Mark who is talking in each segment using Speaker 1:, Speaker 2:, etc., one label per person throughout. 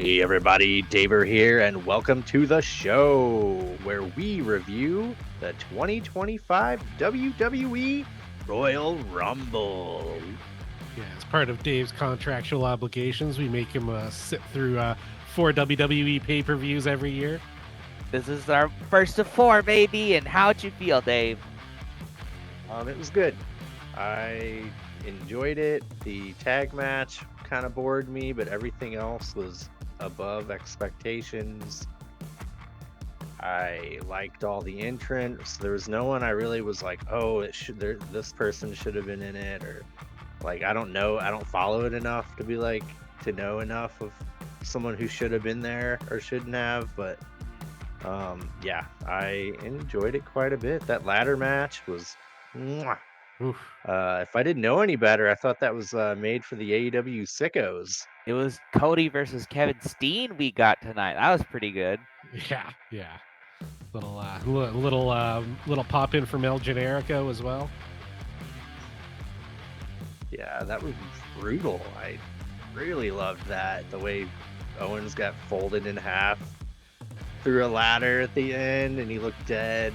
Speaker 1: Hey everybody, Daver here, and welcome to the show where we review the 2025 WWE Royal Rumble.
Speaker 2: Yeah, as part of Dave's contractual obligations, we make him sit through 4 WWE pay-per-views every year.
Speaker 3: This is our first of four, baby. And how'd you feel, Dave?
Speaker 1: It was good. I enjoyed it. The tag match kind of bored me, but everything else was above expectations. I liked all the entrants. There was no one I really was like, oh, this person should have been in it, or like I don't know, I don't follow it enough to be like to know enough of someone who should have been there or shouldn't have. But yeah, I enjoyed it quite a bit. That ladder match was. Mwah.
Speaker 2: Oof.
Speaker 1: If I didn't know any better, I thought that was made for the AEW sickos.
Speaker 3: It was Cody versus Kevin Steen we got tonight. That was pretty good.
Speaker 2: Yeah. Little pop in from El Generico as well.
Speaker 1: Yeah, that was brutal. I really loved that. The way Owens got folded in half through a ladder at the end and he looked dead.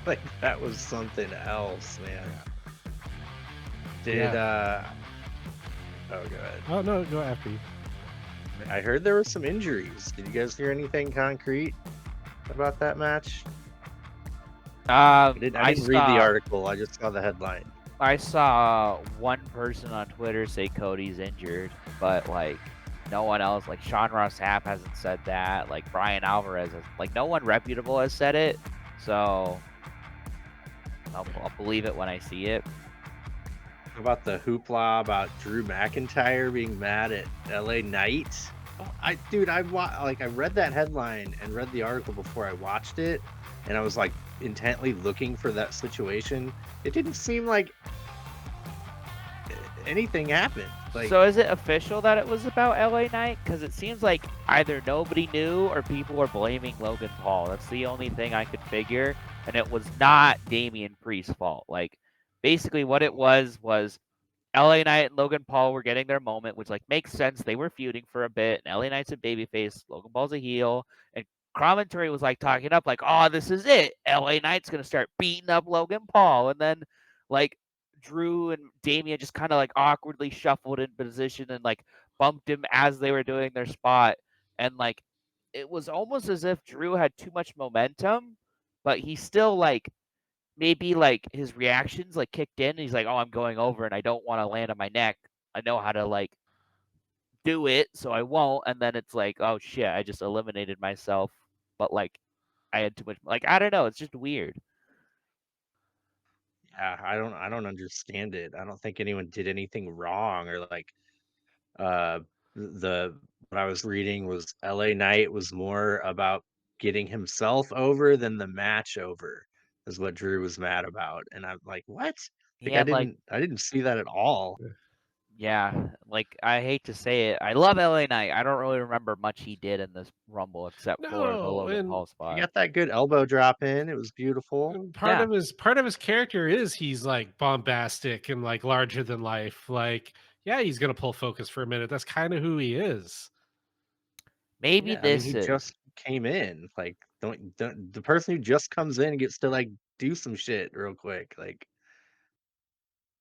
Speaker 1: Like that was something else, man. Oh good.
Speaker 2: Oh no, go after you.
Speaker 1: I heard there were some injuries. Did you guys hear anything concrete about that match? I didn't read the article. I just saw the headline.
Speaker 3: I saw one person on Twitter say Cody's injured, but like no one else, like Sean Ross Sapp hasn't said that. Like Brian Alvarez has, like no one reputable has said it. So I'll believe it when I see it.
Speaker 1: How about the hoopla about Drew McIntyre being mad at LA Knight? Oh, I read that headline and read the article before I watched it, and I was like intently looking for that situation. It didn't seem like anything happened. Like,
Speaker 3: so is it official that it was about LA Knight? Because it seems like either nobody knew or people were blaming Logan Paul. That's the only thing I could figure, and it was not Damian Priest's fault. Like basically what it was LA Knight and Logan Paul were getting their moment, which like makes sense. They were feuding for a bit, and LA Knight's a babyface, Logan Paul's a heel, and commentary was like talking up like, "Oh, this is it. LA Knight's gonna start beating up Logan Paul," and then like Drew and Damian just kind of like awkwardly shuffled in position and like bumped him as they were doing their spot, and like it was almost as if Drew had too much momentum, but he still like maybe like his reactions like kicked in and he's like, "Oh, I'm going over and I don't want to land on my neck. I know how to like do it, so I won't." And then it's like, "Oh shit, I just eliminated myself." But like I had too much, like I don't know, it's just weird.
Speaker 1: yeah, I don't understand it. I don't think anyone did anything wrong or like uh the what I was reading was LA Knight was more about getting himself over than the match over is what Drew was mad about. And I'm like, what?
Speaker 3: He
Speaker 1: Like
Speaker 3: had like
Speaker 1: I didn't see that at all.
Speaker 3: yeah, like I hate to say it, I love LA Knight. I don't really remember much he did in this Rumble except for the
Speaker 2: No,
Speaker 3: Logan
Speaker 2: and
Speaker 3: Paul
Speaker 1: He
Speaker 3: spot.
Speaker 1: got that good elbow drop in. It was beautiful.
Speaker 2: part
Speaker 3: Yeah,
Speaker 2: of his character is he's like bombastic and like larger than life. Like, yeah, he's gonna pull focus for a minute. That's kind of who he is.
Speaker 3: maybe
Speaker 1: Yeah, I mean,
Speaker 3: this
Speaker 1: he
Speaker 3: is
Speaker 1: just came in. Like, don't the person who just comes in gets to like do some shit real quick. Like,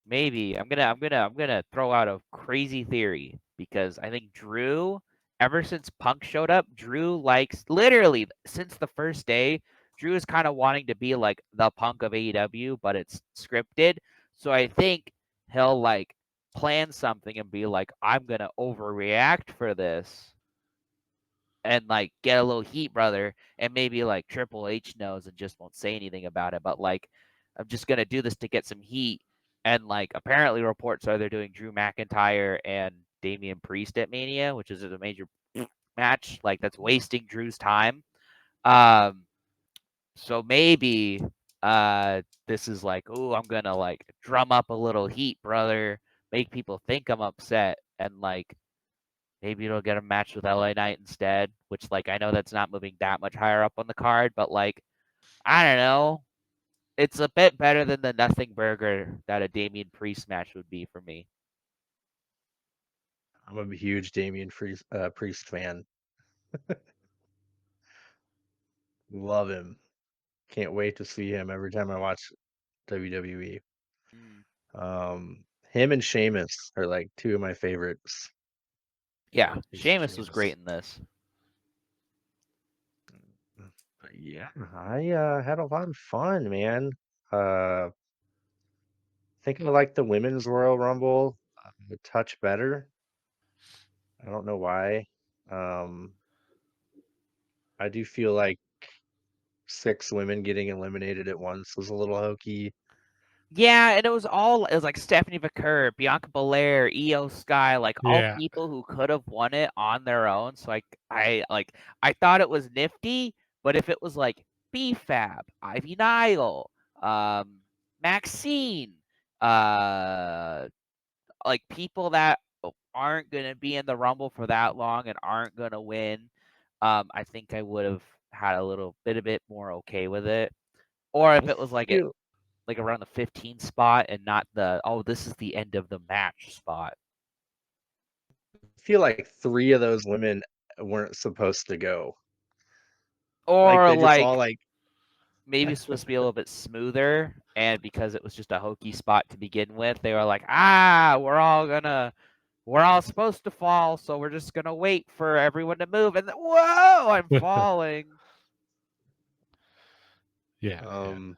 Speaker 3: maybe I'm gonna throw out a crazy theory because I think Drew, ever since Punk showed up, Drew likes literally since the first day, Drew is kind of wanting to be like the Punk of AEW, but it's scripted. So I think he'll like plan something and be like, "I'm gonna overreact for this." And like get a little heat, brother, and maybe like Triple H knows and just won't say anything about it. But like, I'm just gonna do this to get some heat. And like, apparently, reports are they're doing Drew McIntyre and Damian Priest at Mania, which is a major match. Like that's wasting Drew's time. Um, so maybe this is like, oh, I'm gonna like drum up a little heat, brother, make people think I'm upset, and like maybe it'll get a match with LA Knight instead, which like I know that's not moving that much higher up on the card, but like I don't know. It's a bit better than the nothing burger that a Damian Priest match would be for me.
Speaker 1: I'm a huge Priest fan. Love him. Can't wait to see him every time I watch WWE.
Speaker 3: Mm.
Speaker 1: Him and Sheamus are like two of my favorites.
Speaker 3: Yeah,
Speaker 1: He's
Speaker 3: Sheamus was great in this.
Speaker 1: But yeah, I had a lot of fun, man. I think I like the women's Royal Rumble a touch better. I don't know why. Um, I do feel like 6 women getting eliminated at once was a little hokey.
Speaker 3: Yeah, and it was like Stephanie McCurr, Bianca Belair, Io Sky, like all
Speaker 2: Yeah.
Speaker 3: people who could have won it on their own. So I thought it was nifty, but if it was like BFAB, Ivy Nile, um, Maxine, uh, like people that aren't gonna be in the Rumble for that long and aren't gonna win, I think I would have had a little bit of it more okay with it. Or if
Speaker 1: I
Speaker 3: it was
Speaker 1: feel
Speaker 3: like around the 15 spot and not the this is the end of the match spot.
Speaker 1: feel like 3 of those women weren't supposed to go. Like
Speaker 3: Or
Speaker 1: they just
Speaker 3: like
Speaker 1: all like
Speaker 3: maybe it's supposed to be a little bit smoother, and because it was just a hokey spot to begin with, they were like, we're all supposed to fall, so we're just gonna wait for everyone to move, and then, whoa, I'm falling.
Speaker 2: Yeah.
Speaker 1: um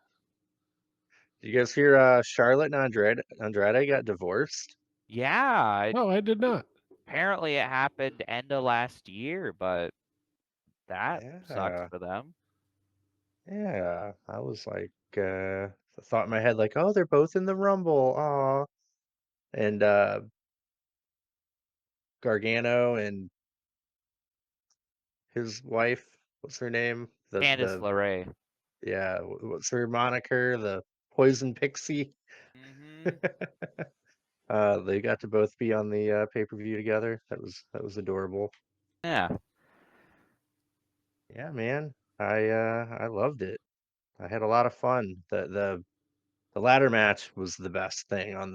Speaker 1: did you guys hear Charlotte and Andrade got divorced?
Speaker 3: Yeah,
Speaker 2: Oh, I did not.
Speaker 3: apparently it happened end of last year, but that sucks
Speaker 1: Yeah.
Speaker 3: for them.
Speaker 1: Yeah. I was like I thought in my head like, oh, they're both in the Rumble. Aw. And Gargano and his wife, what's her name?
Speaker 3: Candice
Speaker 1: The
Speaker 3: LeRae.
Speaker 1: yeah, what's her moniker? The Poison Pixie.
Speaker 3: Hmm.
Speaker 1: They got to both be on the pay-per-view together. That was adorable.
Speaker 3: Yeah.
Speaker 1: Yeah, man. I loved it. I had a lot of fun. The ladder match was the best thing on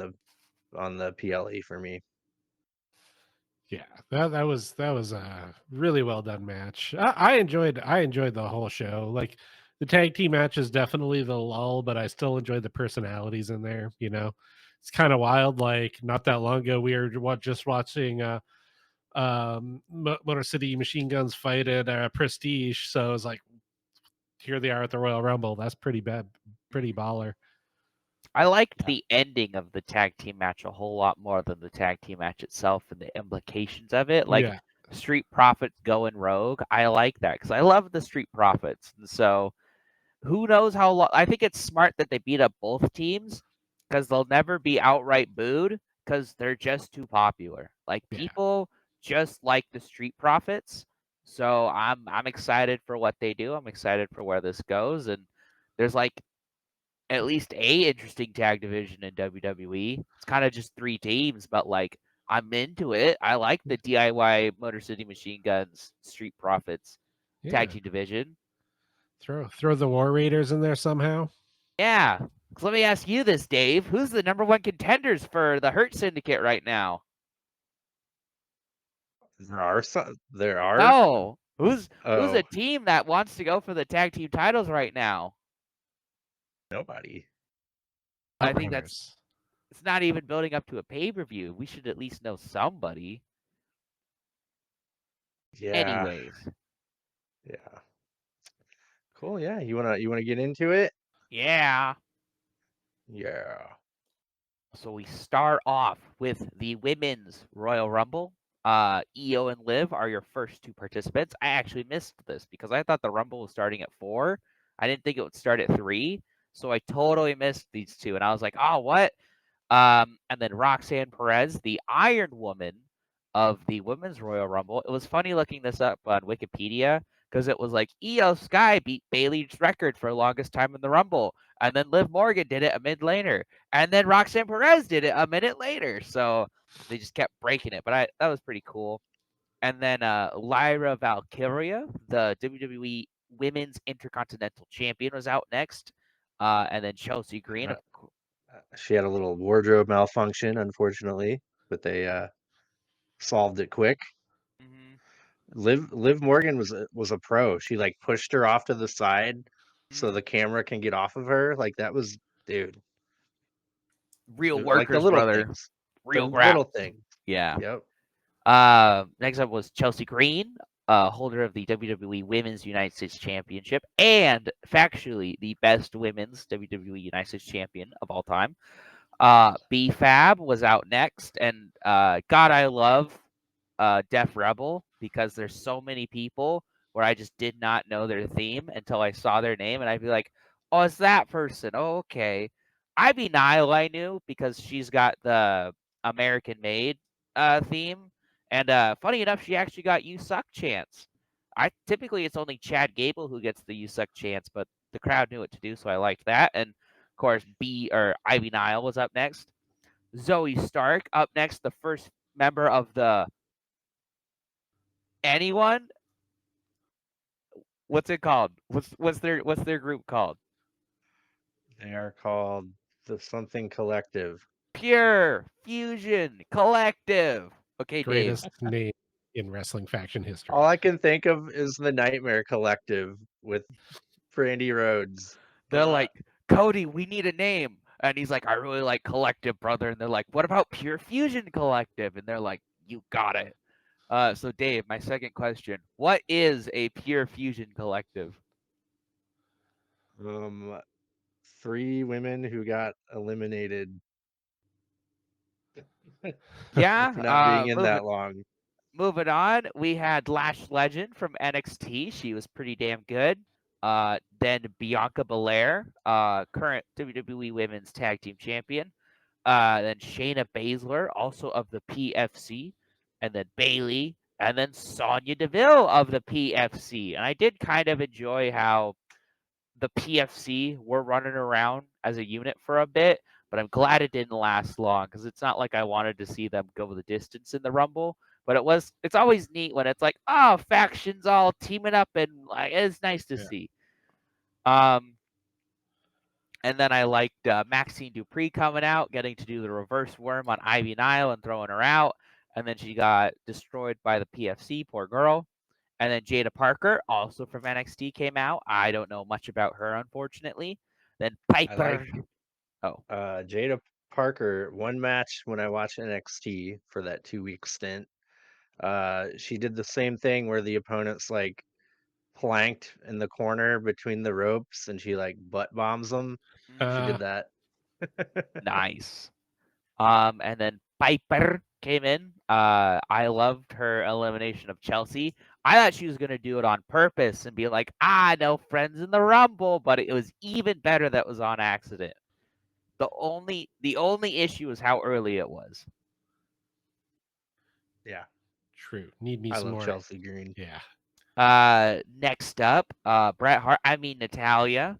Speaker 1: the PLE for me.
Speaker 2: Yeah, that was a really well done match. I enjoyed the whole show. Like the tag team match is definitely the lull, but I still enjoyed the personalities in there. It's kind of wild. Like not that long ago, we were just watching Motor City Machine Guns fight at Prestige. So it was like, here they are at the Royal Rumble. That's pretty bad, pretty baller.
Speaker 3: I liked
Speaker 1: Yeah.
Speaker 3: the ending of the tag team match a whole lot more than the tag team match itself and the implications of it. Like
Speaker 2: Yeah,
Speaker 3: Street Profits going rogue. I like that because I love the Street Profits. And so who knows how long? I think it's smart that they beat up both teams because they'll never be outright booed because they're just too popular. Like
Speaker 2: yeah,
Speaker 3: people just like the Street Profits. So I'm excited for what they do. I'm excited for where this goes. And there's like at least a interesting tag division in WWE. It's kind of just 3 teams, but like I'm into it. I like the DIY Motor City Machine Guns Street Profits tag
Speaker 2: yeah.
Speaker 3: team division.
Speaker 2: Throw the War Raiders in there somehow.
Speaker 3: Yeah. So let me ask you this, Dave. Who's the number one contenders for the Hurt Syndicate right now?
Speaker 1: There are.
Speaker 3: No. Who's a
Speaker 1: Oh,
Speaker 3: team that wants to go for the tag team titles right now?
Speaker 1: nobody.
Speaker 3: I think that's
Speaker 2: Outriders.
Speaker 3: it's not even building up to a pay-per-view. We should at least know somebody.
Speaker 1: Yeah.
Speaker 3: Anyways.
Speaker 1: Yeah. Cool. Yeah. You wanna get into it?
Speaker 3: Yeah.
Speaker 1: Yeah.
Speaker 3: So we start off with the women's Royal Rumble. Io and Liv are your first 2 participants. I actually missed this because I thought the Rumble was starting at 4. I didn't think it would start at 3. So I totally missed these two. And I was like, oh, what? And then Roxanne Perez, the Iron Woman of the Women's Royal Rumble. It was funny looking this up on Wikipedia because it was like Io Sky beat Bailey's record for longest time in the Rumble. And then Liv Morgan did it a minute later. And then Roxanne Perez did it a minute later. So they just kept breaking it. But that was pretty cool. And then Lyra Valkyria, the WWE Women's Intercontinental Champion, was out next. And then Chelsea Green,
Speaker 1: Uh, she had a little wardrobe malfunction, unfortunately, but they solved it quick.
Speaker 3: mhm.
Speaker 1: Liv Morgan was a pro. She like pushed her off to the side so
Speaker 3: Mhm.
Speaker 1: the camera can get off of her. Like that was, dude.
Speaker 3: Real
Speaker 1: Like the
Speaker 3: workers,
Speaker 1: little
Speaker 3: brother.
Speaker 1: things, the
Speaker 3: Real
Speaker 1: little
Speaker 3: rap.
Speaker 1: things.
Speaker 3: Yeah.
Speaker 1: Yep.
Speaker 3: Next up was Chelsea Green, holder of the WWE Women's United States Championship and factually the best women's WWE United States champion of all time. B Fab was out next, and God, I love Def Rebel because there's so many people where I just did not know their theme until I saw their name, and I'd be like, "Oh, it's that person. Oh, okay." Ivy Nile I knew because she's got the American Made theme, and funny enough, she actually got "You Suck" chance. I typically it's only Chad Gable who gets the "You Suck" chance, but the crowd knew what to do, so I liked that. And of course, B or Ivy Nile was up next. Zoe Stark up next, the first member of the anyone. What's it called? What's their group called?
Speaker 1: They are called the something collective.
Speaker 3: Pure Fusion Collective. Okay, Dave.
Speaker 2: Greatest name in wrestling faction
Speaker 1: All
Speaker 2: history.
Speaker 1: I can think of is the Nightmare Collective with Brandy Rhodes.
Speaker 3: They're like, Cody, we need a name. And he's like, I really like Collective, brother. And they're like, what about Pure Fusion Collective? And they're like, you got it. So Dave, my second question: what is a Pure Fusion Collective?
Speaker 1: um, 3 women who got eliminated
Speaker 3: Yeah.
Speaker 1: for not being in
Speaker 3: Moving
Speaker 1: that long.
Speaker 3: moving on, we had Lash Legend from NXT. She was pretty damn good. Then Bianca Belair, current WWE Women's Tag Team Champion. Then Shayna Baszler, also of the PFC, and then Bailey, and then Sonya Deville of the PFC. And I did kind of enjoy how the PFC were running around as a unit for a bit, but I'm glad it didn't last long because it's not like I wanted to see them go the distance in the Rumble. But it's always neat when it's like, oh, factions all teaming up, and like it's nice to
Speaker 2: Yeah.
Speaker 3: see. Um, and then I liked Maxine Dupree coming out, getting to do the reverse worm on Ivy Nile and throwing her out. And then she got destroyed by the PFC, poor girl. And then Jada Parker, also from NXT, came out. I don't know much about her, unfortunately. Then
Speaker 1: I like
Speaker 3: Piper. Oh,
Speaker 1: Jada Parker. One match when I watched NXT for that 2 week stint. She did the same thing where the opponent's like planked in the corner between the ropes and she like butt bombs them. She
Speaker 2: Uh,
Speaker 1: did that.
Speaker 3: nice. And then Piper came in. I loved her elimination of Chelsea. I thought she was gonna do it on purpose and be like, no friends in the Rumble, but it was even better that was on accident. The only issue is how early it was.
Speaker 1: Yeah,
Speaker 2: true. Need me
Speaker 1: I
Speaker 2: some
Speaker 1: love
Speaker 2: more.
Speaker 1: Chelsea Green.
Speaker 2: Yeah.
Speaker 3: Next up, Bret Hart. I mean Natalia.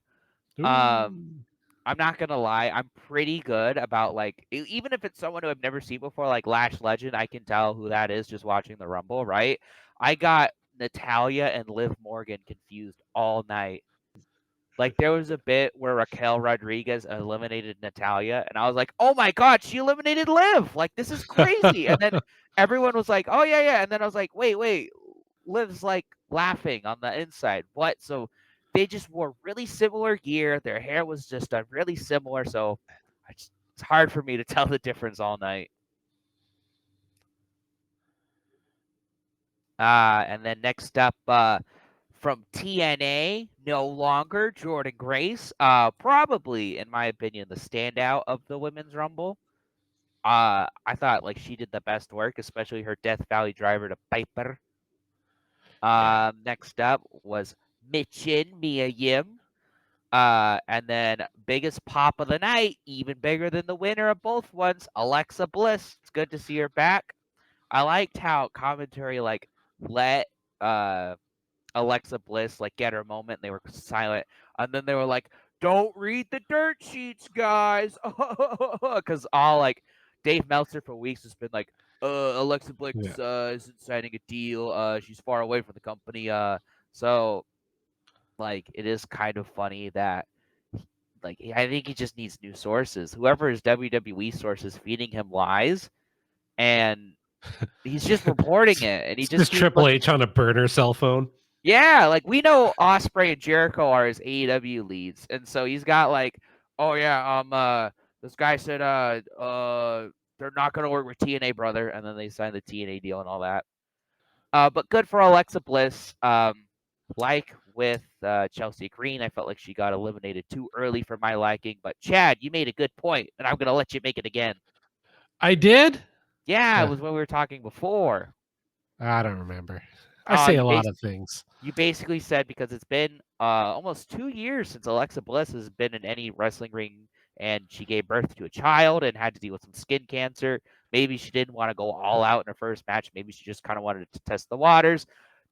Speaker 3: Um,
Speaker 2: Ooh.
Speaker 3: I'm not gonna lie, I'm pretty good about like even if it's someone who I've never seen before, like Lash Legend, I can tell who that is just watching the Rumble, right? I got Natalia and Liv Morgan confused all night. Like there was a bit where Raquel Rodriguez eliminated Natalia, and I was like, "Oh my god, she eliminated Liv! Like this is crazy!" And then everyone was like, "Oh yeah, yeah," and then I was like, "Wait, Liv's like laughing on the inside. What?" So they just wore really similar gear. Their hair was just done really similar, so it's hard for me to tell the difference all night. And then next up, from TNA, no longer Jordan Grace. Probably, in my opinion, the standout of the women's rumble. I thought like she did the best work, especially her Death Valley driver to Piper.
Speaker 2: Yeah.
Speaker 3: Next up was Michin Mia Yim. And then biggest pop of the night, even bigger than the winner of both ones, Alexa Bliss. It's good to see her back. I liked how commentary like let uh Alexa Bliss like get her moment. And they were silent, and then they were like, "Don't read the dirt sheets, guys," because all like Dave Meltzer for weeks has been like, Alexa Bliss
Speaker 2: Yeah.
Speaker 3: isn't signing a deal. She's far away from the company. So like it is kind of funny that like I think he just needs new sources. Whoever his WWE source is feeding him lies, and He's just reporting it, and he
Speaker 2: It's
Speaker 3: just
Speaker 2: just
Speaker 3: keeps
Speaker 2: Triple H on a burner cell phone.
Speaker 3: Yeah, like we know Osprey and Jericho are his AEW leads, and so he's got like, oh yeah, this guy said they're not gonna work with TNA, brother, and then they signed the TNA deal and all that. But good for Alexa Bliss. Like with Chelsea Green, I felt like she got eliminated too early for my liking. But Chad, you made a good point, and I'm gonna let you make it again.
Speaker 2: I did?
Speaker 3: Yeah, it was when we were talking before.
Speaker 2: I don't remember. I say a lot of things.
Speaker 3: You basically said because it's been almost 2 years since Alexa Bliss has been in any wrestling ring, and she gave birth to a child and had to deal with some skin cancer. Maybe she didn't want to go all out in her first match. Maybe she just kind of wanted to test the waters,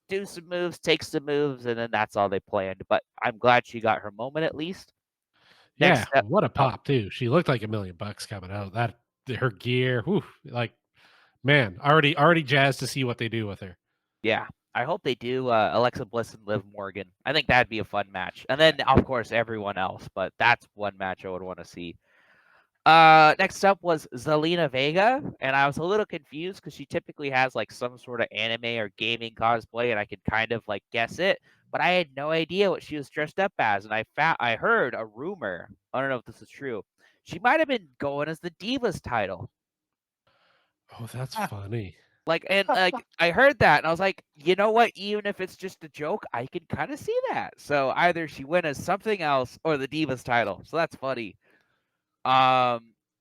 Speaker 3: do some moves, take some moves, and then that's all they planned. But I'm glad she got her moment at least. Next
Speaker 2: Yeah,
Speaker 3: step.
Speaker 2: what a
Speaker 3: Oh,
Speaker 2: pop too. She looked like $1 million coming out. That her gear, whew, like man, already jazzed to see what they do with her.
Speaker 3: yeah. I hope they do Alexa Bliss and Liv Morgan. I think that'd be a fun match. And
Speaker 2: Yeah.
Speaker 3: then, of course, everyone else. But that's one match I would want to see. Next up was Zelina Vega, and I was a little confused because she typically has like some sort of anime or gaming cosplay, and I could kind of like guess it, but I had no idea what she was dressed up as, and I heard a rumor. I don't know if this is true. She might have been going as the Divas title.
Speaker 2: Oh, that's funny.
Speaker 3: Like I heard that and I was like, you know what? Even if it's just a joke, I can kind of see that. So either she went as something else or the Divas title. So that's funny.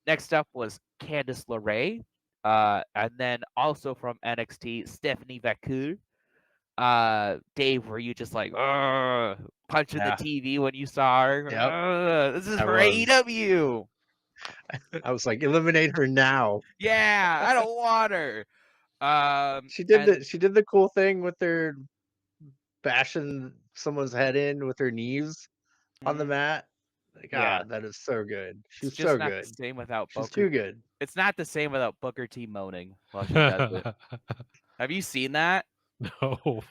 Speaker 3: Next up was Candice LeRae. And then also from NXT, Stephanie Vacu. Dave, were you just like punching the
Speaker 1: Yeah.
Speaker 3: TV when you saw her?
Speaker 1: Yep.
Speaker 3: This is
Speaker 1: I
Speaker 3: for
Speaker 1: was.
Speaker 3: AEW.
Speaker 1: I was like, eliminate her now.
Speaker 3: Yeah, I don't want her.
Speaker 1: She did
Speaker 3: And
Speaker 1: the cool thing with her bashing someone's head in with her knees on the mat. Like,
Speaker 3: yeah,
Speaker 1: that is so good.
Speaker 3: it's
Speaker 1: She's
Speaker 3: just
Speaker 1: so
Speaker 3: not the
Speaker 1: good.
Speaker 3: same without
Speaker 1: She's
Speaker 3: Booker.
Speaker 1: too good.
Speaker 3: It's not the same without Booker T moaning while she does it. Have you seen that?
Speaker 2: No.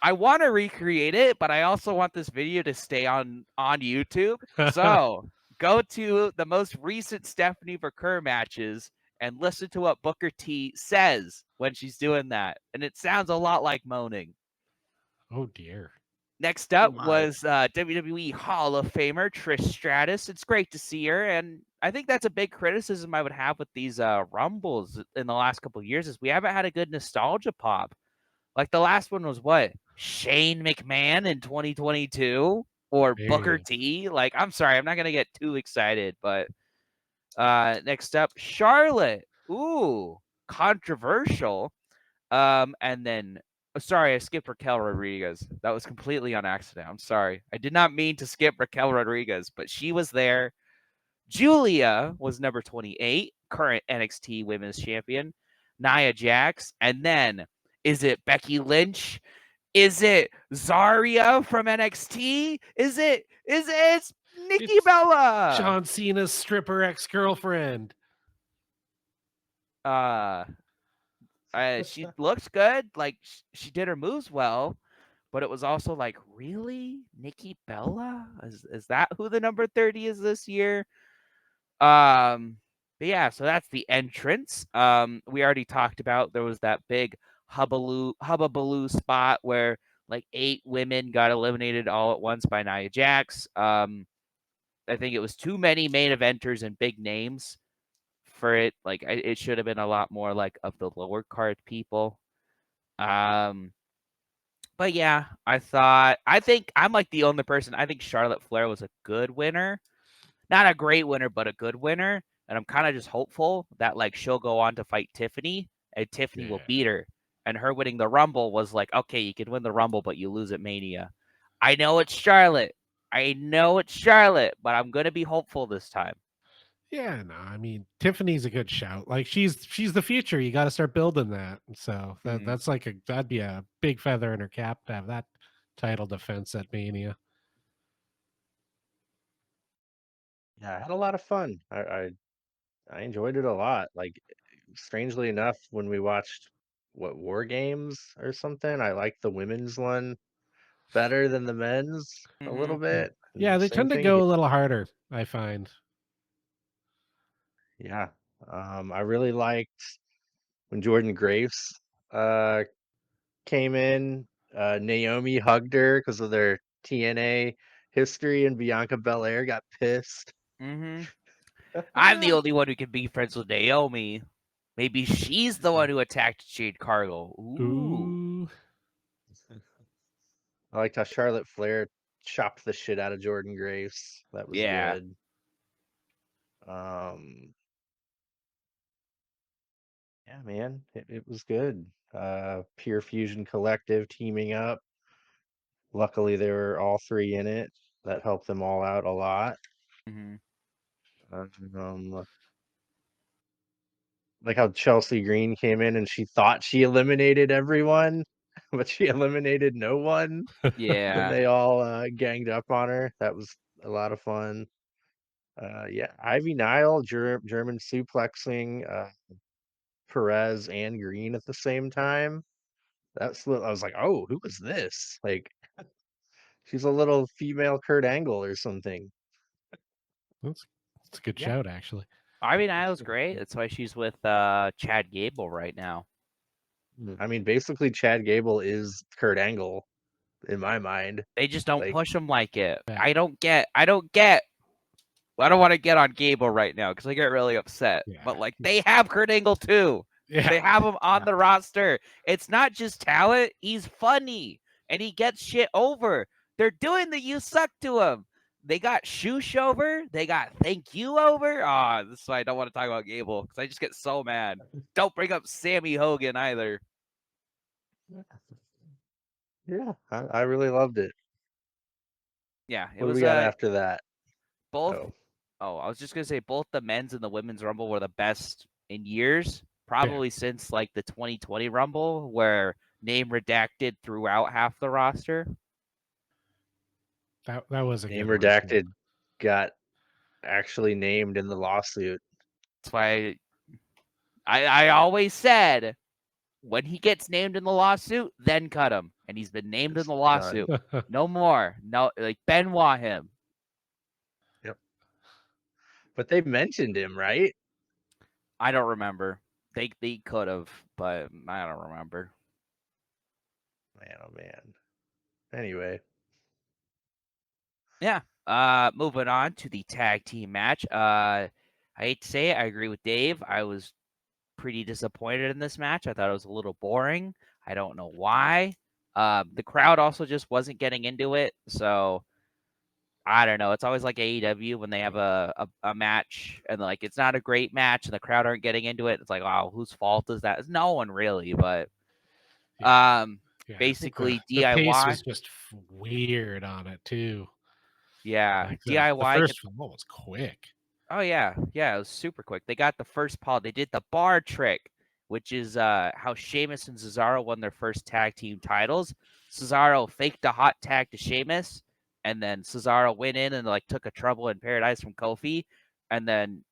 Speaker 3: I want to recreate it, but I also want this video to stay on YouTube. So go to the most recent Stephanie Vaquer matches and listen to what Booker T says when she's doing that, and it sounds a lot like moaning.
Speaker 2: Oh dear.
Speaker 3: Next
Speaker 1: Oh
Speaker 3: up
Speaker 1: my.
Speaker 3: was WWE Hall of Famer Trish Stratus. It's great to see her, and I think that's a big criticism I would have with these Rumbles in the last couple of years is we haven't had a good nostalgia pop. Like the last one was what? Shane McMahon in 2022 or Booker
Speaker 2: Period.
Speaker 3: T? Like, I'm sorry, I'm not gonna get too excited, but next up, Charlotte. Ooh, controversial. And then sorry, I skipped Raquel Rodriguez. That was completely on accident. I'm sorry. I did not mean to skip Raquel Rodriguez, but she was there. Julia was number 28, current NXT Women's Champion. Nia Jax, and then is it Becky Lynch? Is it Zarya from NXT? It's Nikki
Speaker 2: It's
Speaker 3: Bella?
Speaker 2: John Cena's stripper ex-girlfriend.
Speaker 3: Uh, she looks good. Like she did her moves well, but it was also like, really, Nikki Bella? Is that who the number 30 is this year? But yeah, so that's the entrance. We already talked about there was that big hubbabaloo spot where like 8 women got eliminated all at once by Nia Jax. I think it was too many main eventers and big names for it. Like it should have been a lot more like of the lower card people. Um, but yeah, I think I'm like the only person. I think Charlotte Flair was a good winner. Not a great winner, but a good winner. And I'm kind of just hopeful that like she'll go on to fight Tiffany and Tiffany will
Speaker 2: Yeah.
Speaker 3: beat her. And her winning the Rumble was like, okay, you can win the Rumble, but you lose at Mania. I know it's Charlotte. But I'm gonna be hopeful this time.
Speaker 2: Yeah, no, I mean Tiffany's a good shout. Like she's the future. You got to start building that. So
Speaker 3: Mhm.
Speaker 2: that's like that'd be a big feather in her cap to have that title defense at Mania.
Speaker 1: Yeah, I had a lot of fun. I enjoyed it a lot. Like, strangely enough, when we watched what War Games or something, I liked the women's one better than the men's a little
Speaker 3: Mhm.
Speaker 2: Yeah,
Speaker 1: bit.
Speaker 2: yeah,
Speaker 1: And
Speaker 2: they
Speaker 1: same
Speaker 2: tend to
Speaker 1: thing
Speaker 2: go
Speaker 1: here.
Speaker 2: a little harder. I find.
Speaker 1: Yeah. I really liked when Jordan Grace came in. Naomi hugged her because of their TNA history, and Bianca Belair got pissed.
Speaker 3: Mm-hmm. I'm the only one who can be friends with Naomi. Maybe she's the one who attacked Jade Cargill. Ooh.
Speaker 2: Ooh.
Speaker 1: I liked how Charlotte Flair chopped the shit out of Jordan Grace. That was
Speaker 3: Yeah.
Speaker 1: good. Yeah, man, it was good. Pure Fusion Collective teaming up. Luckily, they were all three in it. That helped them all out a lot.
Speaker 3: Mm-hmm.
Speaker 1: Like how Chelsea Green came in and she thought she eliminated everyone, but she eliminated no one.
Speaker 3: Yeah.
Speaker 1: And they all ganged up on her. That was a lot of fun. Yeah, Ivy Nile, German suplexing Perez and Green at the same time. I was like, oh, who was this? Like, she's a little female Kurt Angle or something.
Speaker 2: That's a good
Speaker 3: Yeah.
Speaker 2: shout, actually.
Speaker 3: Ivy Nile's great. That's why she's with Chad Gable right now.
Speaker 1: I mean, basically, Chad Gable is Kurt Angle in my mind.
Speaker 3: They just don't
Speaker 1: Like,
Speaker 3: push him like it.
Speaker 2: Yeah.
Speaker 3: I don't want to get on Gable right now because I get really upset.
Speaker 2: Yeah.
Speaker 3: But like they have Kurt Angle too.
Speaker 2: Yeah.
Speaker 3: They have him on the roster. It's not just talent. He's funny and he gets shit over. They're doing the you suck to him. They got Shoosh over. They got Thank You over. This is why I don't want to talk about Gable because I just get so mad. Don't bring up Sammy Hogan either.
Speaker 1: yeah, I really loved it.
Speaker 3: Yeah, it
Speaker 1: What do
Speaker 3: was
Speaker 1: we got after that?
Speaker 3: both.
Speaker 1: Oh,
Speaker 3: I was just gonna say both the men's and the women's Rumble were the best in years, probably since like the 2020 Rumble, where name redacted throughout half the roster.
Speaker 2: That was a
Speaker 1: Name
Speaker 2: good one, too.
Speaker 1: Redacted got actually named in the lawsuit.
Speaker 3: That's why I always said when he gets named in the lawsuit, then cut him. And he's been named in
Speaker 1: It's
Speaker 3: the lawsuit. No more. No, like Benoit him.
Speaker 1: Yep. But they mentioned him, right?
Speaker 3: I don't remember. They could have, but I don't remember.
Speaker 1: Man, oh man. Anyway,
Speaker 3: Yeah. Moving on to the tag team match. I hate to say it, I agree with Dave. I was pretty disappointed in this match. I thought it was a little boring. I don't know why. The crowd also just wasn't getting into it, so I don't know. It's always like AEW when they have a match and like it's not a great match and the crowd aren't getting into it. It's like, oh, whose fault is that? It's no one really, but
Speaker 2: Yeah,
Speaker 3: basically
Speaker 2: the pace
Speaker 3: DIY.
Speaker 2: was just weird on it too.
Speaker 3: Yeah,
Speaker 2: Like
Speaker 3: DIY.
Speaker 2: the first one was quick.
Speaker 3: Oh yeah, it was super quick. They got the first Paul. They did the bar trick, which is how Sheamus and Cesaro won their first tag team titles. Cesaro faked a hot tag to Sheamus, and then Cesaro went in and like took a trouble in paradise from Kofi, and then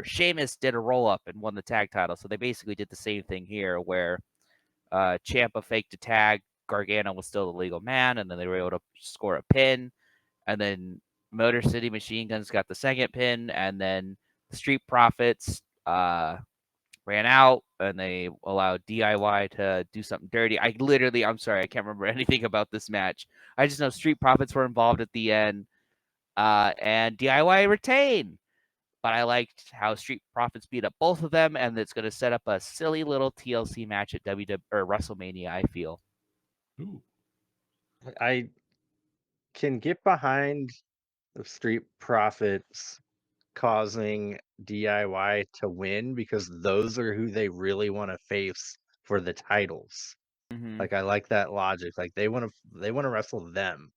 Speaker 3: Sheamus did a roll up and won the tag title. So they basically did the same thing here, where Ciampa faked a tag. Gargano was still the legal man, and then they were able to score a pin, and then Motor City Machine Guns got the second pin, and then the Street Profits ran out, and they allowed DIY to do something dirty. I'm sorry, I can't remember anything about this match. I just know Street Profits were involved at the end, and DIY retained. But I liked how Street Profits beat up both of them, and it's going to set up a silly little TLC match at WrestleMania, I feel.
Speaker 2: Ooh.
Speaker 1: I can get behind the Street Profits causing DIY to win because those are who they really want to face for the titles.
Speaker 3: Mm-hmm.
Speaker 1: Like I like that logic. Like they want to wrestle them,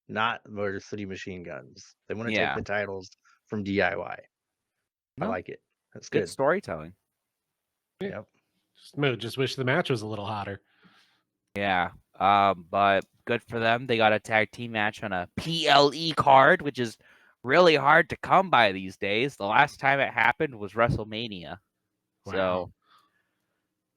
Speaker 1: not Motor City Machine Guns. They want to take the titles from DIY. I
Speaker 3: No,
Speaker 1: like it. That's
Speaker 3: good
Speaker 1: good.
Speaker 3: storytelling.
Speaker 1: Yep.
Speaker 2: Just wish the match was a little hotter.
Speaker 3: Yeah. But good for them. They got a tag team match on a PLE card, which is really hard to come by these days. The last time it happened was WrestleMania.
Speaker 2: Wow.
Speaker 3: So,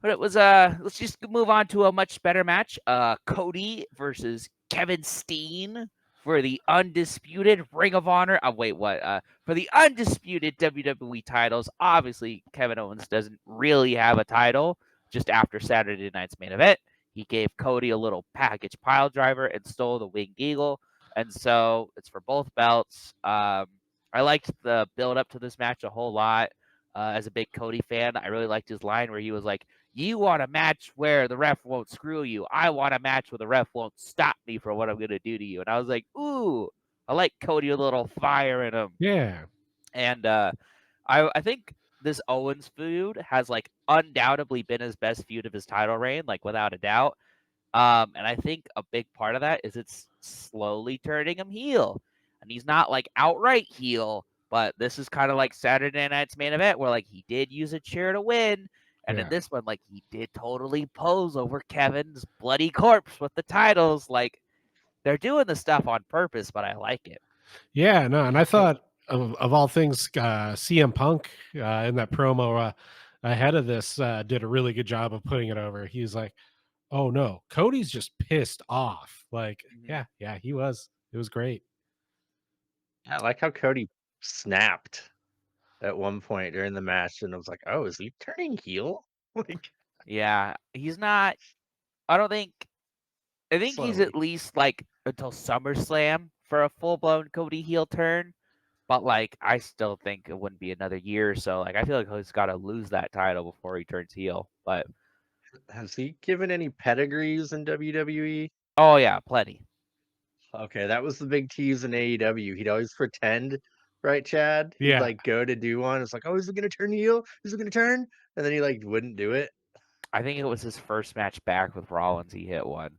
Speaker 3: but it was let's just move on to a much better match. Cody versus Kevin Steen for the undisputed Ring of Honor. Wait, what? For the undisputed WWE titles. Obviously, Kevin Owens doesn't really have a title, just after Saturday night's main event, he gave Cody a little package pile driver and stole the winged eagle. And so it's for both belts. I liked the build up to this match a whole lot. As a big Cody fan, I really liked his line where he was like, "You want a match where the ref won't screw you. I want a match where the ref won't stop me for what I'm going to do to you." And I was like, ooh, I like Cody with a little fire in him.
Speaker 2: Yeah.
Speaker 3: And I think this Owens feud has like undoubtedly been his best feud of his title reign, like without a doubt. And I think a big part of that is it's slowly turning him heel. And he's not like outright heel, but this is kind of like Saturday night's main event where like he did use a chair to win. And in
Speaker 2: Yeah.
Speaker 3: this one, like he did totally pose over Kevin's bloody corpse with the titles. Like they're doing the stuff on purpose, but I like it.
Speaker 2: Yeah, no, and I thought of all things, CM Punk in that promo ahead of this did a really good job of putting it over. He's like, "Oh no, Cody's just pissed off." Like,
Speaker 3: Mhm.
Speaker 2: yeah, he was. It was great.
Speaker 1: I like how Cody snapped at one point during the match, and I was like, "Oh, is he turning heel?" Like
Speaker 3: Yeah, he's not. I don't think. I think he's
Speaker 1: slowly.
Speaker 3: at least like until SummerSlam for a full blown Cody heel turn. But like, I still think it wouldn't be another year or so. Like, I feel like he's got to lose that title before he turns heel. But
Speaker 1: Has he given any pedigrees in WWE?
Speaker 3: oh yeah, plenty.
Speaker 1: Okay, that was the big tease in AEW. He'd always pretend, right, Chad? He'd
Speaker 2: Yeah,
Speaker 1: like go to do one. It's like, oh, is it gonna turn heel? Is it gonna turn? And then he like wouldn't do it.
Speaker 3: I think it was his first match back with Rollins. He hit one.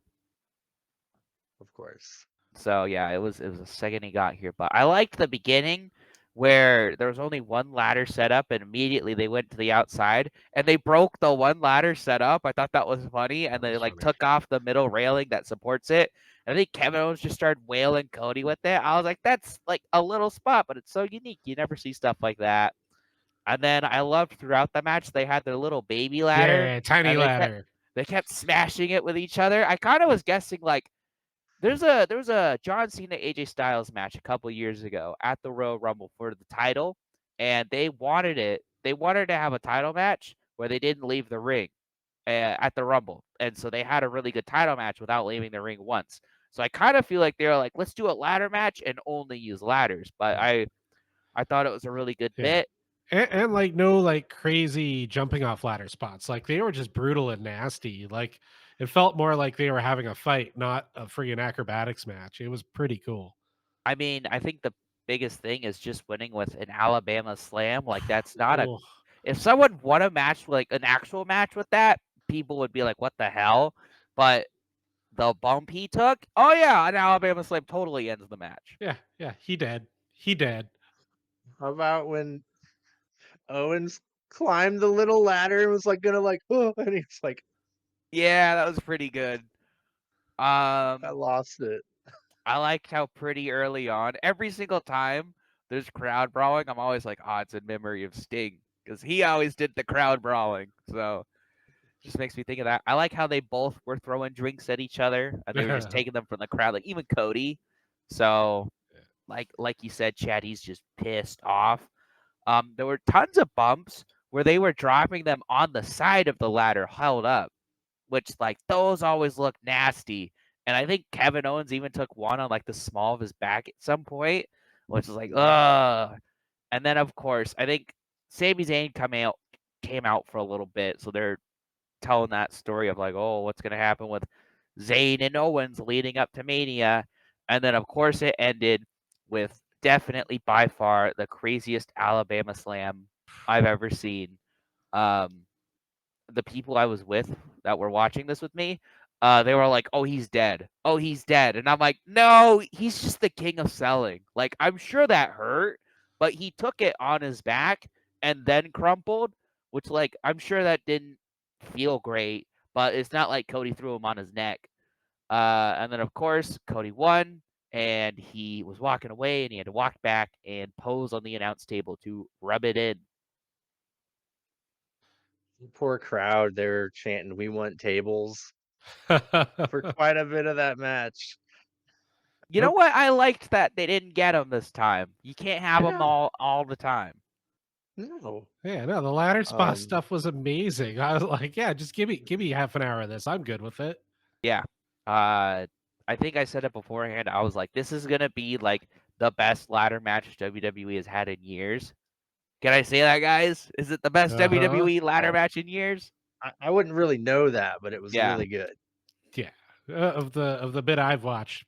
Speaker 1: Of course.
Speaker 3: So yeah, it was the second he got here. But I liked the beginning where there was only one ladder set up and immediately they went to the outside and they broke the one ladder set up. I thought that was funny. And
Speaker 2: that
Speaker 3: they
Speaker 2: was
Speaker 3: like
Speaker 2: funny.
Speaker 3: took off the middle railing that supports it. And I think Kevin Owens just started wailing Cody with it. I was like, that's like a little spot, but it's so unique. You never see stuff like that. And then I loved throughout the match they had their little baby ladder
Speaker 2: Yeah, tiny
Speaker 3: and
Speaker 2: ladder.
Speaker 3: they kept smashing it with each other. I kind of was guessing like there was a John Cena AJ Styles match a couple years ago at the Royal Rumble for the title, and they wanted it. They wanted to have a title match where they didn't leave the ring at the Rumble, and so they had a really good title match without leaving the ring once. So I kind of feel like they're like, let's do a ladder match and only use ladders. But I thought it was a really good
Speaker 2: Yeah.
Speaker 3: bit.
Speaker 2: And like no like crazy jumping off ladder spots. Like they were just brutal and nasty. Like it felt more like they were having a fight, not a freaking acrobatics match. It was pretty cool.
Speaker 3: I mean, I think the biggest thing is just winning with an Alabama slam. Like that's not a
Speaker 2: Oh,
Speaker 3: if someone won a match like an actual match with that, people would be like, "What the hell?" But the bump he took, oh yeah, an Alabama slam totally ends the match.
Speaker 2: yeah, he dead. He dead.
Speaker 1: How about when Owens climbed the little ladder and was like gonna like, oh, and he's like,
Speaker 3: Yeah, that was pretty good.
Speaker 1: I lost it.
Speaker 3: I liked how pretty early on, every single time there's crowd brawling, I'm always like, "Oh, it's in memory of Sting," because he always did the crowd brawling. So just makes me think of that. I like how they both were throwing drinks at each other and they were just taking them from the crowd, like even Cody. So like you said, Chad, he's just pissed off. There were tons of bumps where they were dropping them on the side of the ladder, held up, which like those always look nasty. And I think Kevin Owens even took one on like the small of his back at some point, which is like, ugh. And then of course, I think Sami Zayn came out for a little bit, so they're telling that story of like, oh, what's gonna happen with Zayn and Owens leading up to Mania, and then of course it ended with definitely by far the craziest Alabama slam I've ever seen. Um, the people I was with that were watching this with me, they were like, "Oh, he's dead. Oh, he's dead." And I'm like, "No, he's just the king of selling." Like, I'm sure that hurt, but he took it on his back and then crumpled, which like I'm sure that didn't feel great, but it's not like Cody threw him on his neck. And then of course Cody won, and he was walking away, and he had to walk back and pose on the announce table to rub it in.
Speaker 1: Poor crowd. They were chanting, "We want tables" for quite a bit of that match.
Speaker 3: You know
Speaker 2: Nope.
Speaker 3: what? I liked that they didn't get him this time. You can't have
Speaker 1: I
Speaker 3: them
Speaker 1: know.
Speaker 3: all the time.
Speaker 1: No.
Speaker 2: Yeah, no, the ladder spot
Speaker 1: Um,
Speaker 2: stuff was amazing. I was like, yeah, just give me half an hour of this. I'm good with it.
Speaker 3: Yeah. I think I said it beforehand. I was like, this is gonna be like the best ladder match WWE has had in years. Can I say that, guys? Is it the best
Speaker 2: Uh-huh.
Speaker 3: WWE ladder
Speaker 1: well,
Speaker 3: match in years?
Speaker 1: I wouldn't really know that, but it was
Speaker 3: Yeah.
Speaker 1: really good.
Speaker 2: Yeah. Of the bit I've watched,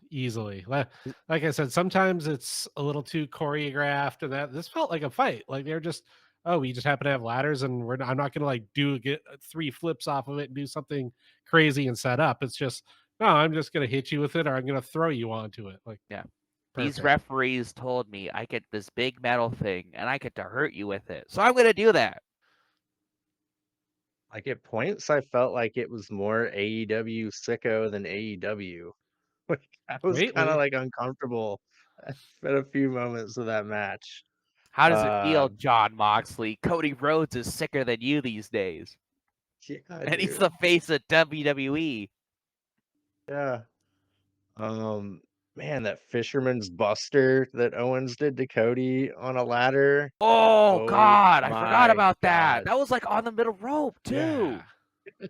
Speaker 2: easily. Like I said, sometimes it's a little too choreographed, and that this felt like a fight. Like they're just, oh, we just happen to have ladders, and I'm not gonna like get 3 flips off of it and do something crazy and set up. It's just, no, I'm just gonna hit you with it, or I'm gonna throw you onto it. Like
Speaker 3: Yeah. These
Speaker 2: perfect.
Speaker 3: referees told me I get this big metal thing and I get to hurt you with it. So I'm gonna do that.
Speaker 1: Like at points, I felt like it was more AEW sicko than AEW. Like I was kind of
Speaker 2: Lately,
Speaker 1: like uncomfortable at a few moments of that match.
Speaker 3: How does it feel,
Speaker 1: Uh,
Speaker 3: John Moxley? Cody Rhodes is sicker than you these days.
Speaker 1: yeah,
Speaker 3: And he's
Speaker 1: dude.
Speaker 3: the face of WWE.
Speaker 1: Yeah. Um, man, that Fisherman's Buster that Owens did to Cody on a ladder.
Speaker 3: Oh
Speaker 1: Oh
Speaker 3: God, I forgot
Speaker 1: my
Speaker 3: about that.
Speaker 1: God.
Speaker 3: That was like on the middle rope
Speaker 2: yeah.
Speaker 3: too.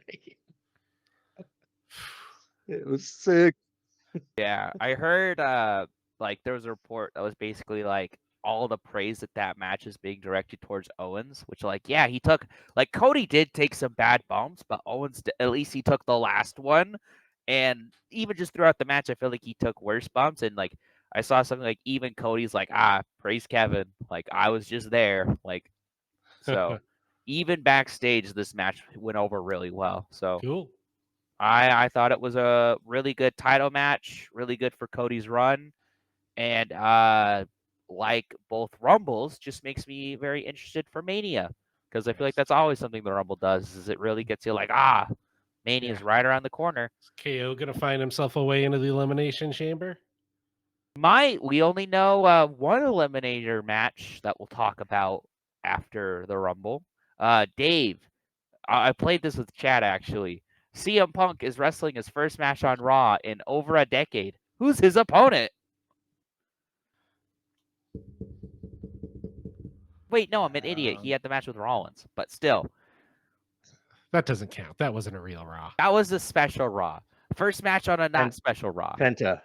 Speaker 1: It was sick.
Speaker 3: Yeah, I heard like there was a report that was basically like all the praise that match is being directed towards Owens, which like yeah, he took like Cody did take some bad bumps, but at least he took the last one, and even just throughout the match, I feel like he took worse bumps, and like I saw something like even Cody's like praise Kevin, like I was just there, like so even backstage this match went over really well, so.
Speaker 2: Cool.
Speaker 3: I thought it was a really good title match, really good for Cody's run, and like both Rumbles, just makes me very interested for Mania because I feel like that's always something the Rumble does. Is it really gets you like
Speaker 2: Yeah.
Speaker 3: Mania's right around the corner.
Speaker 2: Is KO gonna find himself a way into the elimination chamber?
Speaker 3: We only know one eliminator match that we'll talk about after the Rumble. Dave, I played this with Chad actually. CM Punk is wrestling his first match on Raw in over a decade. Who's his opponent? Wait, no, I'm an idiot. He
Speaker 1: Um,
Speaker 3: had the match with Rollins, but still,
Speaker 2: That doesn't count. That wasn't a real Raw.
Speaker 3: that was a special Raw. First match on a not
Speaker 1: Pen-
Speaker 3: special Raw.
Speaker 1: Penta.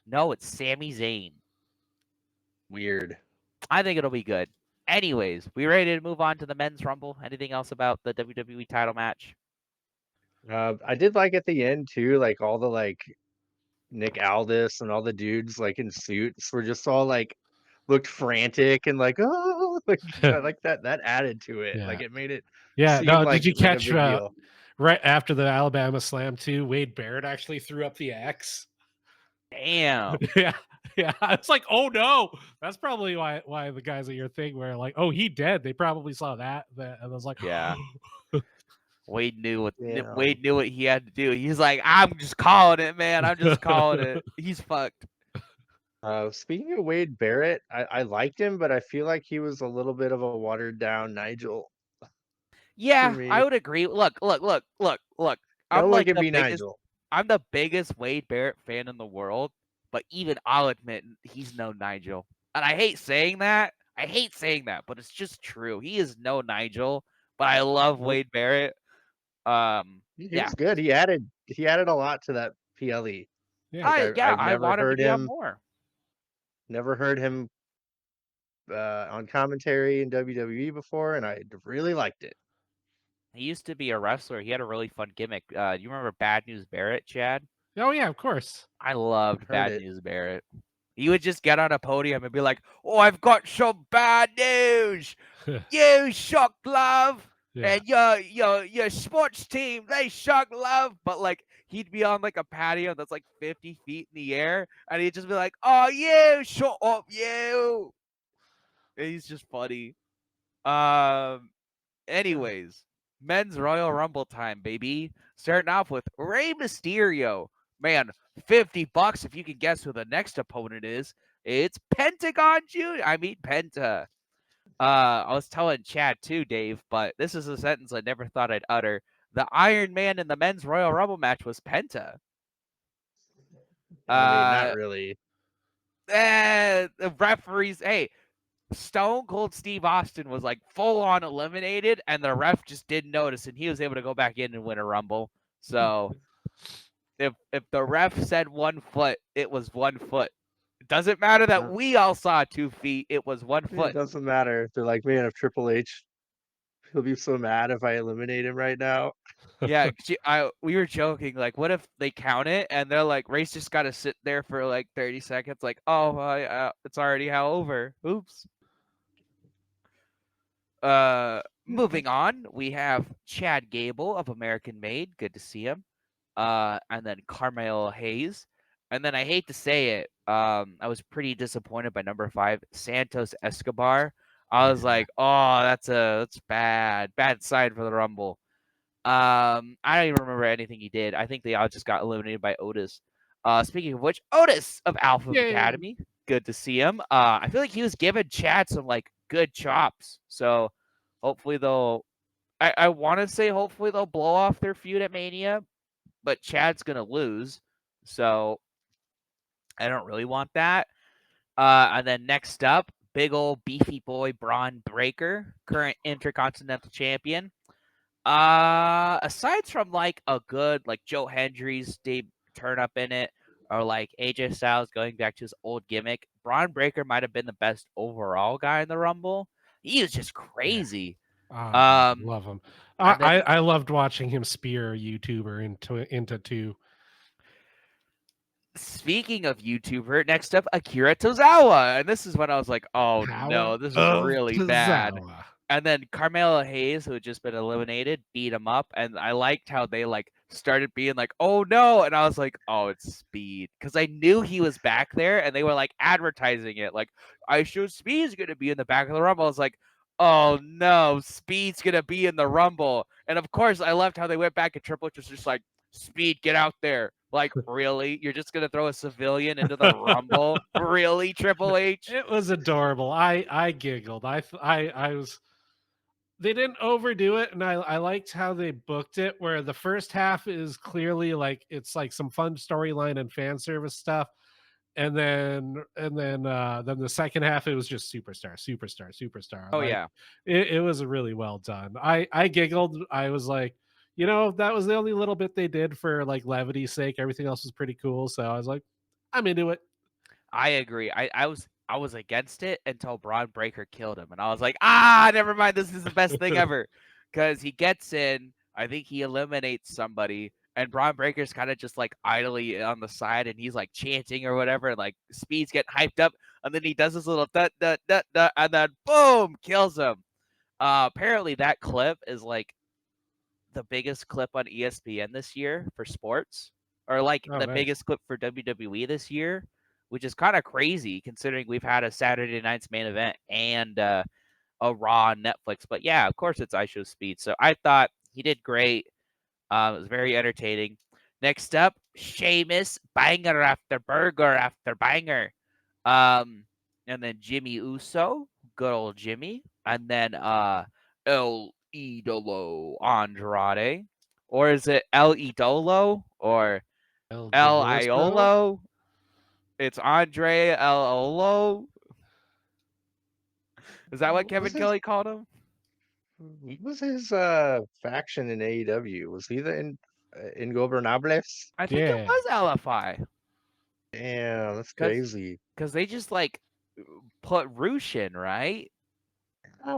Speaker 3: No, it's Sami Zayn.
Speaker 1: Weird.
Speaker 3: I think it'll be good. Anyways, we ready to move on to the men's Rumble? Anything else about the WWE title match?
Speaker 1: I did like at the end too, like all the like Nick Aldis and all the dudes like in suits were just all like looked frantic and like oh like I like that added to it.
Speaker 2: Yeah.
Speaker 1: Like it made it
Speaker 2: Yeah.
Speaker 1: seem
Speaker 2: No, did you
Speaker 1: like a
Speaker 2: catch
Speaker 1: big deal.
Speaker 2: right after the Alabama Slam too? Wade Barrett actually threw up the X.
Speaker 3: Damn.
Speaker 2: Yeah. Yeah. I was like, oh no. That's probably why the guys at your thing were like, oh, he dead. They probably saw that. And I was like,
Speaker 3: Yeah. Wade knew
Speaker 1: Yeah.
Speaker 3: what he had to do. He's like, I'm just calling it, man. I'm just calling it. He's fucked.
Speaker 1: Speaking of Wade Barrett, I liked him, but I feel like he was a little bit of a watered down Nigel for
Speaker 3: Yeah, I
Speaker 1: me.
Speaker 3: would agree. Look.
Speaker 1: No
Speaker 3: I'm
Speaker 1: one
Speaker 3: like
Speaker 1: can be Nigel.
Speaker 3: I'm the biggest Wade Barrett fan in the world, but even I'll admit he's no Nigel. And I hate saying that. But it's just true. He is no Nigel, but I love
Speaker 1: Nope.
Speaker 3: Wade Barrett.
Speaker 1: He
Speaker 3: Yeah.
Speaker 1: was good. He added a lot to that PLE.
Speaker 2: yeah.
Speaker 1: Like
Speaker 3: I
Speaker 1: I've
Speaker 3: want him to be on more.
Speaker 1: never heard him on commentary in WWE before, and I really liked it.
Speaker 3: He used to be a wrestler. He had a really fun gimmick. You remember Bad News Barrett, Chad?
Speaker 2: Oh yeah, of course.
Speaker 3: I loved
Speaker 1: Heard
Speaker 3: Bad
Speaker 1: it.
Speaker 3: News Barrett. He would just get on a podium and be like, "Oh, I've got some bad news. You suck, love,
Speaker 2: Yeah.
Speaker 3: and your sports team they suck, love." But like he'd be on like a patio that's like 50 feet in the air, and he'd just be like, "Oh, you shut up, you." And he's just funny. Um. Anyways, men's Royal Rumble time, baby. Starting off with Rey Mysterio. Man, $50 if you can guess who the next opponent is. It's Pentagon Jr. I mean Penta. I was telling Chad too, Dave, but this is a sentence I never thought I'd utter. The Iron Man in the men's Royal Rumble match was Penta.
Speaker 1: I mean, not
Speaker 3: Uh,
Speaker 1: really.
Speaker 3: the referees. Hey, Stone Cold Steve Austin was like full on eliminated, and the ref just didn't notice, and he was able to go back in and win a Rumble. So if the ref said 1 foot, it was 1 foot. It doesn't matter that
Speaker 1: Uh,
Speaker 3: we all saw 2 feet. It was 1
Speaker 1: It
Speaker 3: foot.
Speaker 1: doesn't matter. They're like, man, if Triple H, he'll be so mad if I eliminate him right now.
Speaker 3: Yeah, we were joking. Like, what if they count it and they're like, Race just got to sit there for like 30 seconds. Like, oh, it's already how over. Oops. Moving on, we have Chad Gable of American Made. Good to see him. And then Carmelo Hayes. And then I hate to say it, I was pretty disappointed by number 5, Santos Escobar. I was
Speaker 2: Yeah.
Speaker 3: like, oh, that's bad sign for the Rumble. I don't even remember anything he did. I think they all just got eliminated by Otis. Speaking of which, Otis of Alpha
Speaker 2: Yay.
Speaker 3: Academy. Good to see him. I feel like he was giving Chad some like good chops. So hopefully they'll. I want to say hopefully they'll blow off their feud at Mania, but Chad's gonna lose. So I don't really want that. And then next up, big old beefy boy Braun Breaker, current Intercontinental Champion. Aside from like a good like Joe Hendry's turn up in it, or like AJ Styles going back to his old gimmick, Braun Breaker might have been the best overall guy in the Rumble. He was just crazy.
Speaker 2: Love him.
Speaker 3: And then
Speaker 2: I loved watching him spear a YouTuber into 2.
Speaker 3: speaking of YouTuber, next up Akira Tozawa, and this is when I was like, oh no, this is really bad.
Speaker 2: Tozawa.
Speaker 3: And then Carmelo Hayes, who had just been eliminated, beat him up. And I liked how they like started being like, oh no. And I was like, oh, it's Speed. Because I knew he was back there and they were like advertising it. Like, I showed Speed's going to be in the back of the Rumble. I was like, oh no, Speed's going to be in the Rumble. And of course, I loved how they went back and Triple H was just like, Speed, get out there. Like, really? You're just going to throw a civilian into the Rumble? Really, Triple H?
Speaker 2: It was adorable. I giggled. I was. They didn't overdo it, and I liked how they booked it. Where the first half is clearly like it's like some fun storyline and fan service stuff, and then the second half it was just superstar.
Speaker 3: Oh,
Speaker 2: Like
Speaker 3: yeah.
Speaker 2: it was really well done. I giggled. I was like, that was the only little bit they did for like levity's sake. Everything else was pretty cool, so I was like, I'm into it.
Speaker 3: I agree. I was against it until Braun Breaker killed him, and I was like, never mind. This is the best thing ever, because he gets in. I think he eliminates somebody, and Braun Breaker's kind of just like idly on the side, and he's like chanting or whatever, and like Speed's getting hyped up, and then he does this little dut dut dut dut, and then boom, kills him. Apparently that clip is like the biggest clip on ESPN this year for sports, or like
Speaker 2: Oh,
Speaker 3: the
Speaker 2: nice.
Speaker 3: biggest clip for WWE this year, which is kind of crazy considering we've had a Saturday night's main event and a Raw on Netflix. But yeah, of course it's iShow Speed. So I thought he did great. It was very entertaining. Next up, Sheamus, banger after burger after banger. And then Jimmy Uso, good old Jimmy. And then El Idolo Andrade. Or is it El Idolo or
Speaker 2: El
Speaker 3: El
Speaker 2: Divorcio?
Speaker 3: Iolo? It's Andre El Olo. Is that what
Speaker 1: What
Speaker 3: Kevin
Speaker 1: was his
Speaker 3: Kelly called him?
Speaker 1: what was his faction in AEW? Was he the Ingobernables?
Speaker 3: I think it
Speaker 2: Yeah.
Speaker 3: was LFI.
Speaker 1: Damn, that's
Speaker 3: Because
Speaker 1: crazy.
Speaker 3: they just like put Roosh in, right?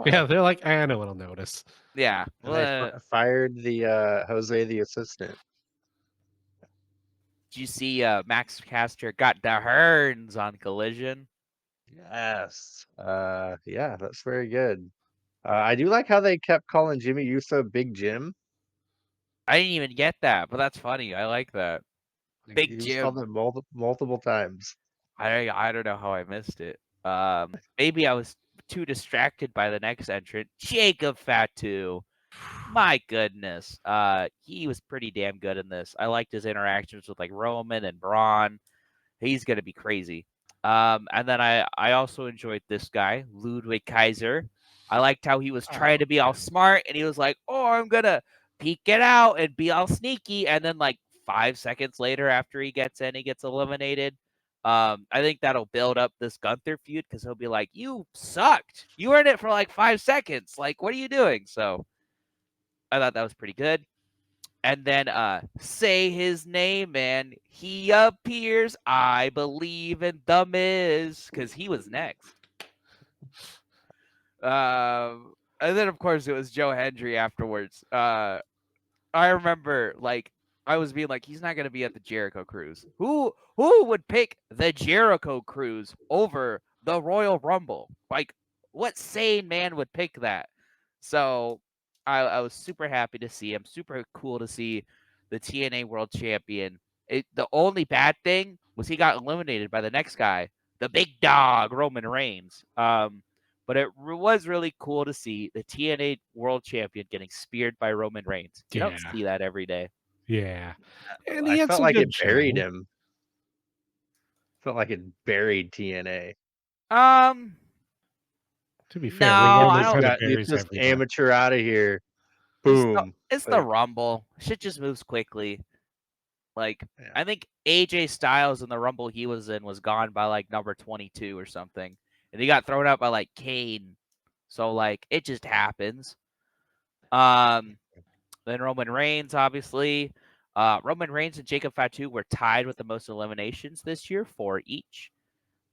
Speaker 2: Yeah, they're like, no one will notice.
Speaker 3: Yeah.
Speaker 1: And they fired the Jose the assistant.
Speaker 3: Did you see Max Caster got the Hearns on Collision?
Speaker 1: Yes. Yeah, that's very good. I do like how they kept calling Jimmy Uso Big Jim.
Speaker 3: I didn't even get that, but that's funny. I like that.
Speaker 1: Like,
Speaker 3: Big
Speaker 1: he was called
Speaker 3: Jim.
Speaker 1: it multiple times.
Speaker 3: I don't know how I missed it. Maybe I was too distracted by the next entrant, Jacob Fatu. My goodness. He was pretty damn good in this. I liked his interactions with like Roman and Braun. He's gonna be crazy. And then I also enjoyed this guy, Ludwig Kaiser. I liked how he was trying to be all smart and he was like, oh, I'm gonna peek it out and be all sneaky. And then like 5 seconds later after he gets in, he gets eliminated. I think that'll build up this Gunther feud because he'll be like, "You sucked. You were in it for like 5 seconds. Like, what are you doing?" So I thought that was pretty good. And then say his name, man. He appears. I believe in the Miz because he was next. And then of course it was Joe Hendry afterwards. I remember like I was being like, he's not gonna be at the Jericho Cruise. Who would pick the Jericho Cruise over the Royal Rumble? Like, what sane man would pick that? So I was super happy to see him. Super cool to see the TNA World Champion. The only bad thing was he got eliminated by the next guy, the big dog Roman Reigns. But it was really cool to see the TNA World Champion getting speared by Roman Reigns. You don't
Speaker 2: Yeah.
Speaker 3: see that every day.
Speaker 2: Yeah. And
Speaker 1: I
Speaker 2: he had
Speaker 1: felt
Speaker 2: some
Speaker 1: like
Speaker 2: good
Speaker 1: it buried
Speaker 2: showing.
Speaker 1: him. Felt like it buried TNA.
Speaker 2: To be
Speaker 3: No,
Speaker 2: fair, Ring
Speaker 3: I
Speaker 2: Angle
Speaker 3: don't.
Speaker 2: kind of
Speaker 1: Get
Speaker 2: buries
Speaker 1: this
Speaker 2: everybody.
Speaker 1: amateur out of here. Boom.
Speaker 3: It's the Rumble. Shit just moves quickly. Like,
Speaker 1: Yeah.
Speaker 3: I think AJ Styles in the Rumble he was in was gone by like number 22 or something, and he got thrown out by like Kane. So like it just happens. Then Roman Reigns, obviously. Roman Reigns and Jacob Fatu were tied with the most eliminations this year, 4 each.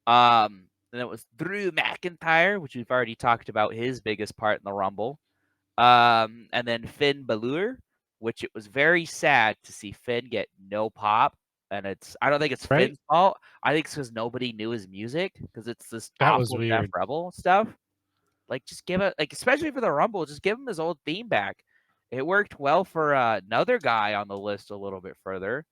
Speaker 3: Then it was Drew McIntyre, which we've already talked about his biggest part in the Rumble. And then Finn Balor, which it was very sad to see Finn get no pop. And I don't think it's
Speaker 2: Right?
Speaker 3: Finn's fault. I think it's because nobody knew his music because it's this
Speaker 2: That was
Speaker 3: awful Def
Speaker 2: weird.
Speaker 3: Rebel stuff. Like, just give it, like, especially for the Rumble, just give him his old theme back. It worked well for another guy on the list a little bit further.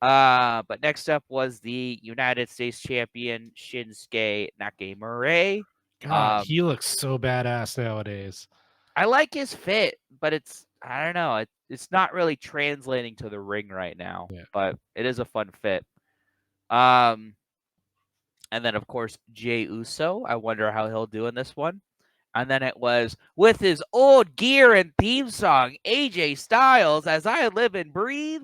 Speaker 3: But next up was the United States champion Shinsuke Nakamura.
Speaker 2: God, he looks so badass nowadays.
Speaker 3: I like his fit, but I don't know, it's not really translating to the ring right now.
Speaker 2: Yeah.
Speaker 3: But it is a fun fit. And then of course Jey Uso. I wonder how he'll do in this one. And then it was with his old gear and theme song, AJ Styles, As I Live and Breathe.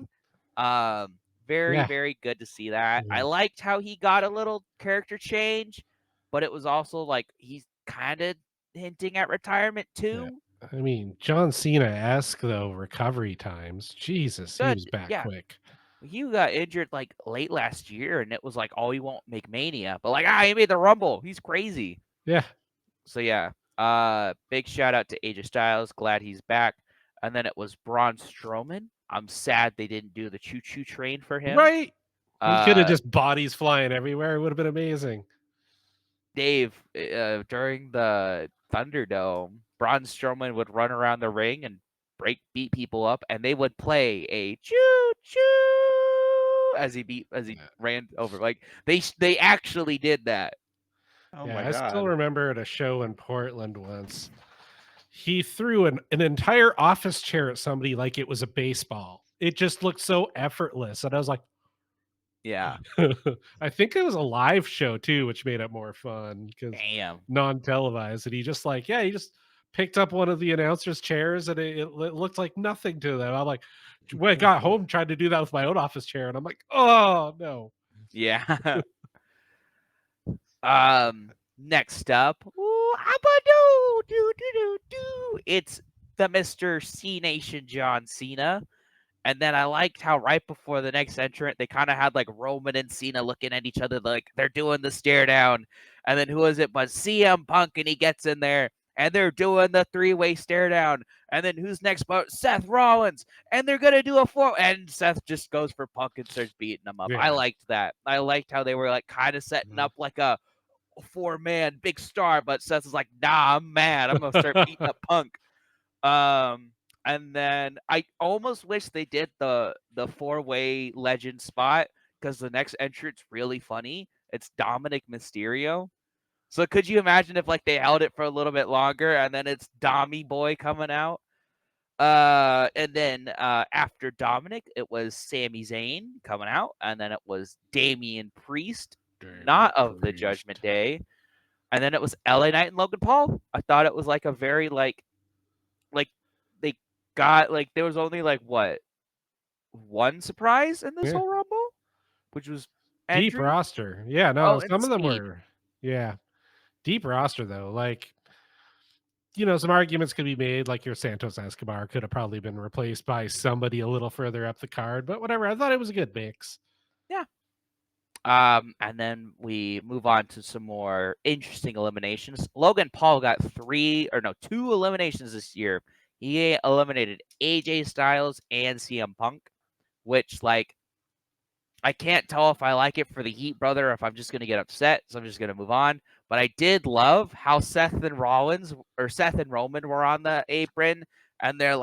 Speaker 3: Very,
Speaker 2: Yeah.
Speaker 3: very good to see that. I
Speaker 2: Yeah.
Speaker 3: liked how he got a little character change, but it was also like he's kind of hinting at retirement too.
Speaker 2: I mean, John Cena-esque though, recovery times. Jesus, he
Speaker 3: Good.
Speaker 2: was back
Speaker 3: Yeah.
Speaker 2: quick.
Speaker 3: He got injured like late last year, and it was like, oh, he won't make Mania. But like, he made the Rumble. He's crazy.
Speaker 2: Yeah.
Speaker 3: So yeah, big shout out to AJ Styles. Glad he's back. And then it was Braun Strowman. I'm sad they didn't do the choo choo train for him.
Speaker 2: Right. He could have
Speaker 3: Uh,
Speaker 2: just bodies flying everywhere. It would have been amazing.
Speaker 3: Dave, during the Thunderdome, Braun Strowman would run around the ring and beat people up, and they would play a choo choo as he ran over. Like they actually did that.
Speaker 1: Oh
Speaker 2: Yeah,
Speaker 1: my
Speaker 2: I still
Speaker 1: god.
Speaker 2: remember at a show in Portland once, he threw an entire office chair at somebody like it was a baseball. It just looked so effortless. And I was like,
Speaker 3: Yeah.
Speaker 2: I think it was a live show too, which made it more fun because
Speaker 3: Damn.
Speaker 2: non-televised. And he just he just picked up one of the announcers' chairs and it looked like nothing to them. I'm like, when I got home, tried to do that with my own office chair, and I'm like, oh no.
Speaker 3: Yeah. Next up, Abadoo, do do do do. It's the Mr. C Nation John Cena. And then I liked how right before the next entrant, they kind of had like Roman and Cena looking at each other like they're doing the stare down. And then who is it but CM Punk, and he gets in there and they're doing the 3-way stare down. And then who's next but Seth Rollins, and they're gonna do a 4, and Seth just goes for Punk and starts beating him up. I
Speaker 2: Yeah.
Speaker 3: liked that. I liked how they were like kind of setting up like a 4-man big star, but Seth is like, nah, I'm mad. I'm gonna start beating up Punk. And then I almost wish they did the 4-way legend spot because the next entrant's really funny. It's Dominic Mysterio. So could you imagine if like they held it for a little bit longer and then it's Dommy Boy coming out? And then after Dominic, it was Sami Zayn coming out, and then it was Damian Priest, not of the Judgment Day, and then it was LA Knight and Logan Paul. I thought it was like a very like they got like there was only like what one surprise in this
Speaker 2: Yeah.
Speaker 3: whole Rumble, which was
Speaker 2: Deep
Speaker 3: Andrew?
Speaker 2: roster. Yeah,
Speaker 3: Oh,
Speaker 2: no, some of them
Speaker 3: insane.
Speaker 2: were yeah. Deep roster though. Like, some arguments could be made, like your Santos Escobar could have probably been replaced by somebody a little further up the card, but whatever. I thought it was a good mix.
Speaker 3: Yeah. And then we move on to some more interesting eliminations. Logan Paul got 2 eliminations this year. He eliminated AJ Styles and CM Punk, which, like, I can't tell if I like it for the Heat brother or if I'm just gonna get upset, so I'm just gonna move on. But I did love how Seth and Roman were on the apron, and they're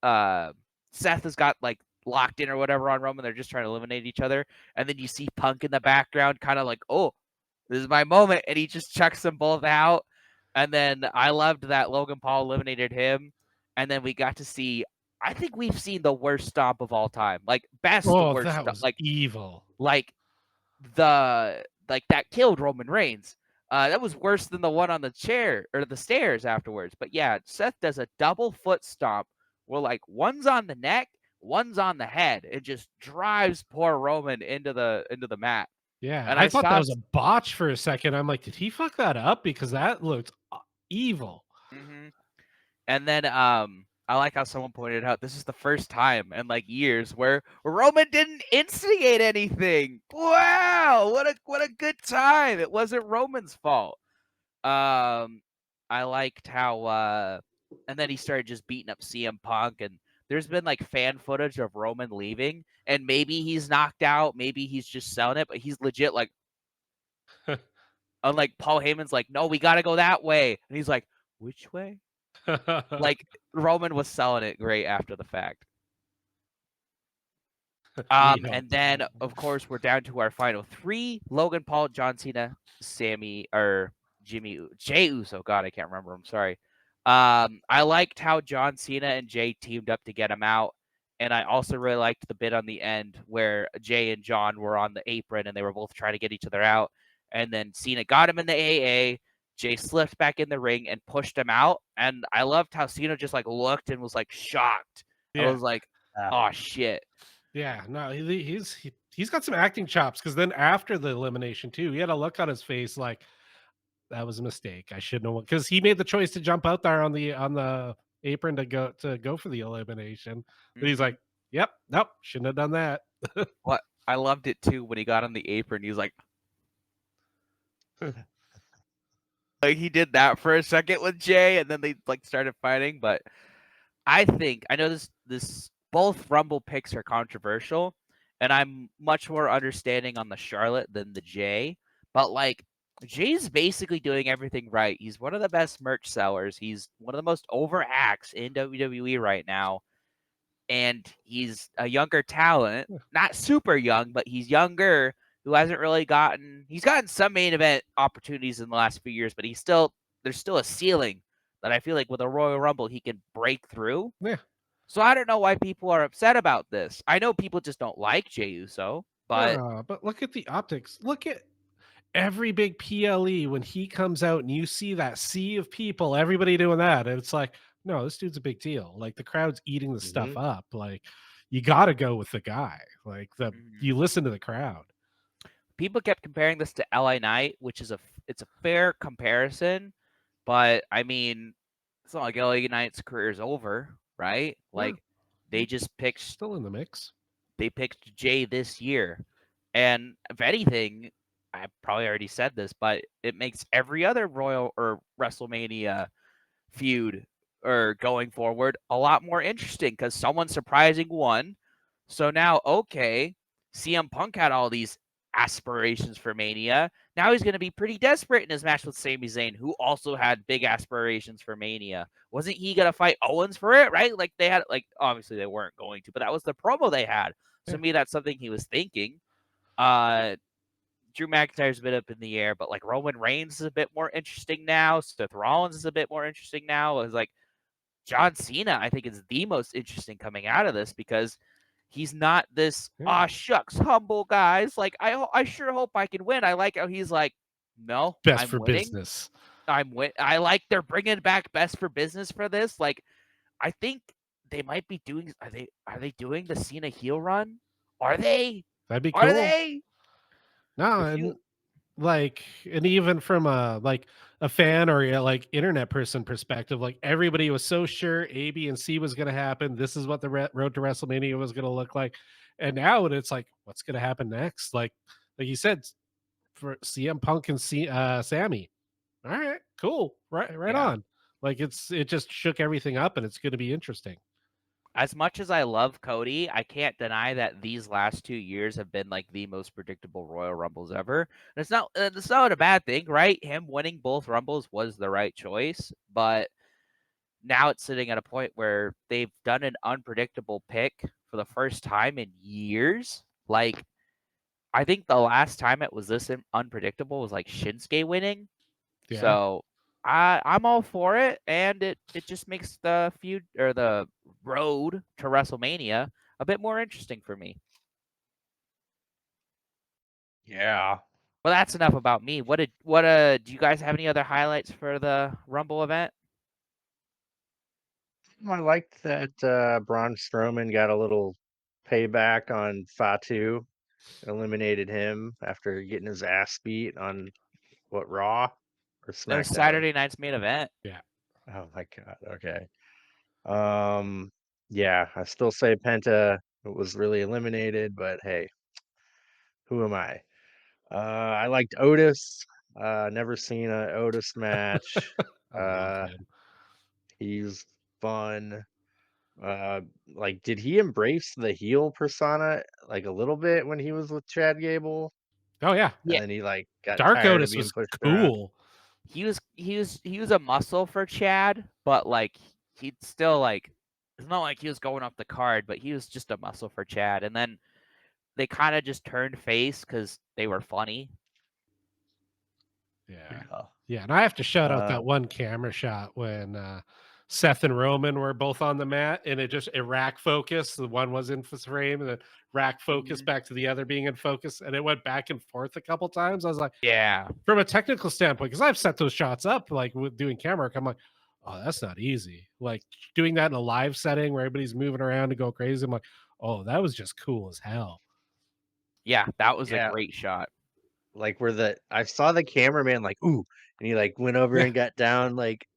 Speaker 3: uh Seth has got like locked in or whatever on Roman. They're just trying to eliminate each other, and then you see Punk in the background, kind of like, oh, this is my moment, and he just chucks them both out. And then I loved that Logan Paul eliminated him, and then we got to see. I think we've seen the worst stomp of all time, like best
Speaker 2: Oh,
Speaker 3: worst
Speaker 2: that
Speaker 3: stomp,
Speaker 2: was evil.
Speaker 3: like that killed Roman Reigns. That was worse than the one on the chair or the stairs afterwards. But yeah, Seth does a double foot stomp where like one's on the neck, one's on the head. It just drives poor Roman into the mat.
Speaker 2: Yeah,
Speaker 3: And
Speaker 2: I
Speaker 3: I
Speaker 2: thought that
Speaker 3: saw.
Speaker 2: was a botch for a second. I'm like, did he fuck that up? Because that looked evil.
Speaker 3: Mhm. And then I like how someone pointed out this is the first time in like years where Roman didn't instigate anything. Wow, what a good time. It wasn't Roman's fault. I liked how and then he started just beating up CM Punk, and there's been like fan footage of Roman leaving, and maybe he's knocked out, maybe he's just selling it, but he's legit like unlike Paul Heyman's like, no, we gotta go that way. And he's like, which way? Like Roman was selling it great after the fact.
Speaker 2: Yeah.
Speaker 3: And then of course we're down to our final 3: Logan Paul, John Cena, Jay Uso. God, I can't remember. I'm sorry. I liked how John Cena and Jay teamed up to get him out, and I also really liked the bit on the end where Jay and John were on the apron and they were both trying to get each other out, and then Cena got him in the AA. Jay slipped back in the ring and pushed him out, and I loved how Cena just like looked and was like shocked. I
Speaker 2: Yeah.
Speaker 3: was like, oh shit.
Speaker 2: Yeah, no, he's got some acting chops because then after the elimination too, he had a look on his face like that was a mistake. I shouldn't have because he made the choice to jump out there on the apron to go for the elimination. But he's
Speaker 3: Mhm.
Speaker 2: like, "Yep, nope, shouldn't have done that."
Speaker 3: What I loved it too when he got on the apron. He was like he did that for a second with Jay, and then they like started fighting. But I know this both Rumble picks are controversial, and I'm much more understanding on the Charlotte than the Jay. But like Jay's basically doing everything right. He's one of the best merch sellers. He's one of the most over acts in WWE right now. And he's a younger talent, not super young, but he's younger, who hasn't really he's gotten some main event opportunities in the last few years, but there's still a ceiling that I feel like with a Royal Rumble he can break through.
Speaker 2: Yeah,
Speaker 3: So I don't know why people are upset about this. I know people just don't like Jey Uso, but
Speaker 2: but look at the optics. Look at every big PLE when he comes out and you see that sea of people, everybody doing that, and it's like, no, this dude's a big deal. Like the crowd's eating the stuff
Speaker 1: Mhm.
Speaker 2: up. Like you got to go with the guy. Like
Speaker 3: Mhm.
Speaker 2: you listen to the crowd.
Speaker 3: people kept comparing this to LA Knight, which is it's a fair comparison, but I mean, it's not like LA Knight's career is over, right?
Speaker 2: No,
Speaker 3: Like they just
Speaker 2: still in the mix.
Speaker 3: picked Jay this year. And if anything, I probably already said this, but it makes every other Royal or WrestleMania feud or going forward a lot more interesting because someone surprising won. So now, okay, CM Punk had all these aspirations for Mania. Now he's going to be pretty desperate in his match with Sami Zayn, who also had big aspirations for Mania. Wasn't he going to fight Owens for it, right? Like they had, like, obviously they weren't going to, but that was the promo they had. So
Speaker 2: Yeah.
Speaker 3: to me, that's something he was thinking. Uh, Drew McIntyre's a bit up in the air, but like Roman Reigns is a bit more interesting now. Seth Rollins is a bit more interesting now. It's like John Cena, I think, is the most interesting coming out of this because he's not this
Speaker 2: Yeah.
Speaker 3: shucks humble guys. Like I sure hope I can win. I like how he's like, no,
Speaker 2: Best
Speaker 3: I'm
Speaker 2: for
Speaker 3: winning.
Speaker 2: business.
Speaker 3: I like they're bringing back best for business for this. Like I think they might be doing. Are they doing the Cena heel run? Are they?
Speaker 2: That'd be
Speaker 3: Are
Speaker 2: cool.
Speaker 3: they?
Speaker 2: No,
Speaker 3: If
Speaker 2: and
Speaker 3: you
Speaker 2: like, and even from a fan or like internet person perspective, like everybody was so sure A, B, and C was going to happen. This is what the road to WrestleMania was going to look like, and now it's like, what's going to happen next? Like you said, for CM Punk and Sammy. All right, cool, right
Speaker 3: yeah.
Speaker 2: on. Like it just shook everything up, and it's going to be interesting.
Speaker 3: As much as I love Cody, I can't deny that these last 2 years have been like the most predictable Royal Rumbles ever. And it's not a bad thing, right? Him winning both Rumbles was the right choice, but now it's sitting at a point where they've done an unpredictable pick for the first time in years. Like, I think the last time it was this unpredictable was like Shinsuke winning.
Speaker 2: Yeah,
Speaker 3: So I'm all for it, and it just makes the feud or the road to WrestleMania a bit more interesting for me.
Speaker 1: Yeah.
Speaker 3: Well, that's enough about me. Do you guys have any other highlights for the Rumble event?
Speaker 1: I liked that Braun Strowman got a little payback on Fatu, eliminated him after getting his ass beat on what, Raw or
Speaker 3: It was
Speaker 1: SmackDown?
Speaker 3: Saturday night's main event.
Speaker 2: yeah.
Speaker 1: Oh my God. Okay. Um, yeah, I still say Penta was really eliminated, but hey, who am I? I liked Otis. Never seen a Otis match.
Speaker 2: I love
Speaker 1: Uh,
Speaker 2: him.
Speaker 1: he's fun. Uh, like, did he embrace the heel persona like a little bit when he was with Chad Gable,
Speaker 2: Oh yeah,
Speaker 1: and
Speaker 3: Yeah,
Speaker 1: then he like got
Speaker 2: Dark
Speaker 1: tired of
Speaker 2: Otis
Speaker 1: being
Speaker 2: was
Speaker 1: pushed around?
Speaker 2: cool.
Speaker 3: he was a muscle for Chad, but like he'd still like it's not like he was going off the card, but he was just a muscle for Chad. And then they kind of just turned face because they were funny.
Speaker 2: Yeah.
Speaker 1: Yeah.
Speaker 2: Yeah, and I have to shout out
Speaker 1: Uh,
Speaker 2: that one camera shot when Seth and Roman were both on the mat, and it rack focus. The one was in frame, and then rack focus
Speaker 3: Mhm.
Speaker 2: back to the other being in focus, and it went back and forth a couple times. I was like,
Speaker 3: Yeah,
Speaker 2: from a technical standpoint, because I've set those shots up like with doing camera work, I'm like, oh, that's not easy. Like doing that in a live setting where everybody's moving around and go crazy. I'm like, oh, that was just cool as hell.
Speaker 3: yeah, that was a
Speaker 1: yeah,
Speaker 3: great shot.
Speaker 1: like where I saw the cameraman like, ooh, and he like went over
Speaker 2: Yeah.
Speaker 1: and got down like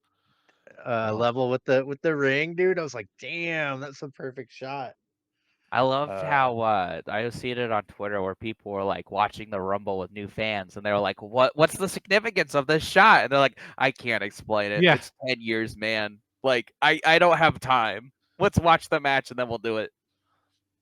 Speaker 2: Oh,
Speaker 1: level with the ring, dude. I was like, damn, that's a perfect shot.
Speaker 3: I loved
Speaker 1: Uh,
Speaker 3: how I was seeing it on Twitter where people were like watching the Rumble with new fans, and they were like, What's the significance of this shot?" And they're like, "I can't explain it.
Speaker 2: yeah.
Speaker 3: It's 10 years, man. Like I don't have time. Let's watch the match and then we'll do it."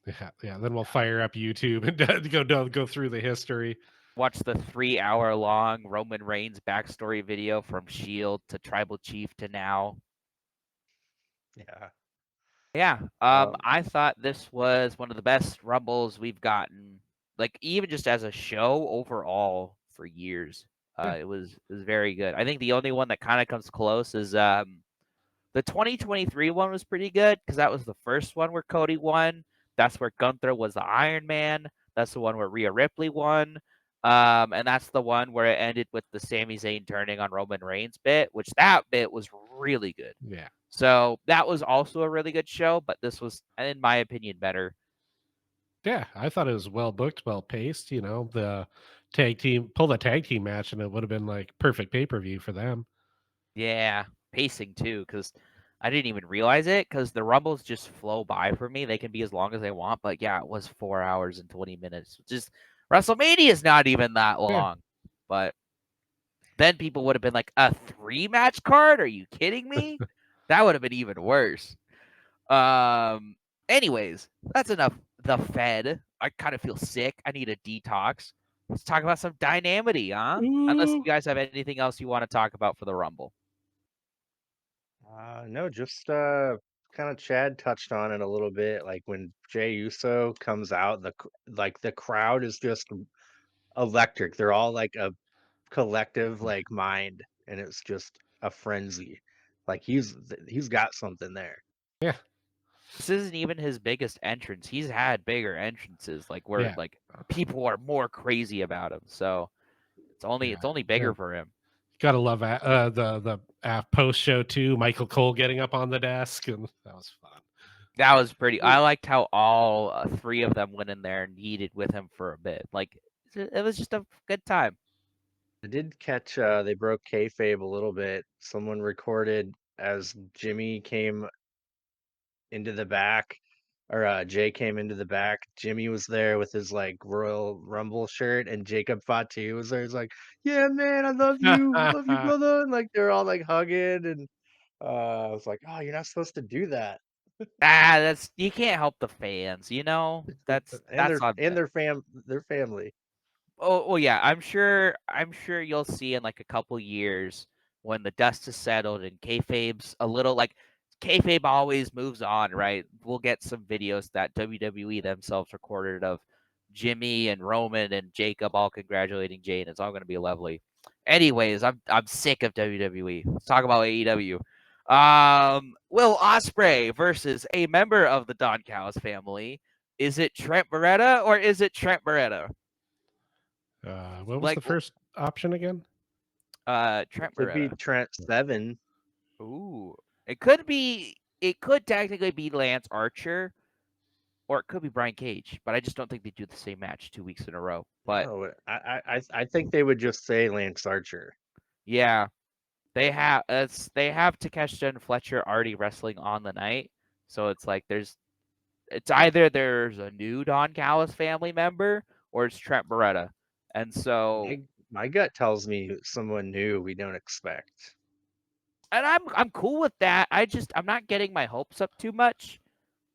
Speaker 2: Yeah, yeah. Then we'll fire up YouTube and go through the history.
Speaker 3: Watch the 3 hour long Roman Reigns backstory video from Shield to Tribal Chief to now.
Speaker 1: yeah.
Speaker 3: Yeah,
Speaker 1: Um,
Speaker 3: I thought this was one of the best Rumbles we've gotten, like even just as a show overall for years.
Speaker 2: Yeah.
Speaker 3: It was very good. I think the only one that kind of comes close is the 2023 one was pretty good because that was the first one where Cody won. That's where Gunther was the Iron Man. That's the one where Rhea Ripley won. And that's the one where it ended with the Sami Zayn turning on Roman Reigns bit, which that bit was really good.
Speaker 2: Yeah.
Speaker 3: So that was also a really good show, but this was, in my opinion, better.
Speaker 2: Yeah, I thought it was well booked, well paced. The pull the tag team match, and it would have been like perfect pay per view for them.
Speaker 3: Yeah, pacing too, because I didn't even realize it because the Rumbles just flow by for me. They can be as long as they want, but yeah, it was 4 hours and 20 minutes. Just WrestleMania is not even that
Speaker 2: Yeah,
Speaker 3: long, but then people would have been like, a 3 match card? Are you kidding me? That would have been even worse. Um. Anyways, that's enough. The Fed. I kind of feel sick. I need a detox. Let's talk about some dynamity, huh? Unless
Speaker 2: ooh,
Speaker 3: you guys have anything else you want to talk about for the Rumble.
Speaker 1: no, just kind of Chad touched on it a little bit. Like when Jay Uso comes out, like the crowd is just electric. They're all like a collective
Speaker 2: yeah,
Speaker 1: like mind, and it's just a frenzy. Like he's got something there.
Speaker 2: yeah,
Speaker 3: This isn't even his biggest entrance. He's had bigger entrances, like where
Speaker 2: yeah,
Speaker 3: like people are more crazy about him. So it's only bigger
Speaker 2: yeah.
Speaker 3: for him.
Speaker 2: Gotta love the post show too. Michael Cole getting up on the desk, and that was fun.
Speaker 3: That was pretty. I liked how all 3 of them went in there and heated with him for a bit. Like it was just a good time.
Speaker 1: I did catch they broke kayfabe a little bit. Someone recorded as Jimmy came into the back, or Jay came into the back. Jimmy was there with his like Royal Rumble shirt, and Jacob Fatu was there. He's like, "Yeah, man, I love you, brother." And like they're all like hugging, and I was like, "Oh, you're not supposed to do that."
Speaker 3: That's you can't help the fans, you know. That's
Speaker 1: And their
Speaker 3: on
Speaker 1: and
Speaker 3: them.
Speaker 1: their family.
Speaker 3: Oh, well, yeah. I'm sure you'll see in like a couple years when the dust is settled and kayfabe's a little like kayfabe always moves on, right? We'll get some videos that WWE themselves recorded of Jimmy and Roman and Jacob all congratulating Jay, and it's all going to be lovely. Anyways, I'm sick of WWE. Let's talk about AEW. Will Ospreay versus a member of the Don Callis family. Is it Trent Beretta or is it Trent Beretta?
Speaker 2: What was
Speaker 3: Like
Speaker 2: the first option again?
Speaker 1: It
Speaker 3: Trent
Speaker 1: could be
Speaker 3: Beretta.
Speaker 1: Trent Seven.
Speaker 3: Ooh. It could technically be Lance Archer or it could be Brian Cage, but I just don't think they do the same match 2 weeks in a row. But
Speaker 1: No, I think they would just say Lance Archer.
Speaker 3: yeah, they have Takeshita and Fletcher already wrestling on the night. So it's like it's either there's a new Don Callis family member or it's Trent Beretta. And so
Speaker 1: My gut tells me someone new we don't expect.
Speaker 3: and I'm cool with that. I'm not getting my hopes up too much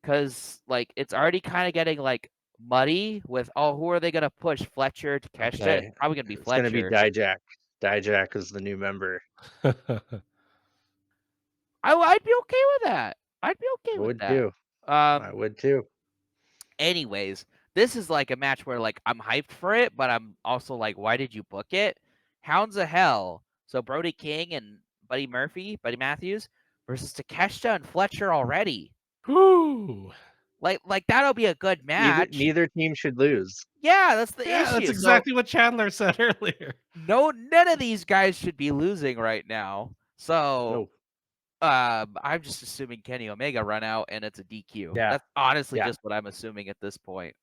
Speaker 3: because like it's already kind of getting like muddy with who are they gonna push Fletcher to Takeshita? It's
Speaker 1: Okay,
Speaker 3: probably gonna be
Speaker 1: it's gonna be
Speaker 3: Fletcher.
Speaker 1: Dijak. Dijak is the new member.
Speaker 3: I'd be okay with that. I'd be
Speaker 1: I
Speaker 3: okay with
Speaker 1: would
Speaker 3: that.
Speaker 1: too. I
Speaker 3: Um.
Speaker 1: would too.
Speaker 3: Anyways, this is like a match where like I'm hyped for it, but I'm also like, why did you book it? Hounds of Hell. So Brody King and Buddy Matthews versus Takeshita and Fletcher already.
Speaker 2: Whew.
Speaker 3: Like that'll be a good match.
Speaker 1: Neither team should lose.
Speaker 3: Yeah, that's the
Speaker 2: Yeah, that's
Speaker 3: issue. So
Speaker 2: exactly what Chandler said earlier.
Speaker 3: none of these guys should be losing right now. So
Speaker 1: No.
Speaker 3: I'm just assuming Kenny Omega run out and it's a DQ.
Speaker 1: Yeah.
Speaker 3: That's honestly
Speaker 1: Yeah.
Speaker 3: just what I'm assuming at this point.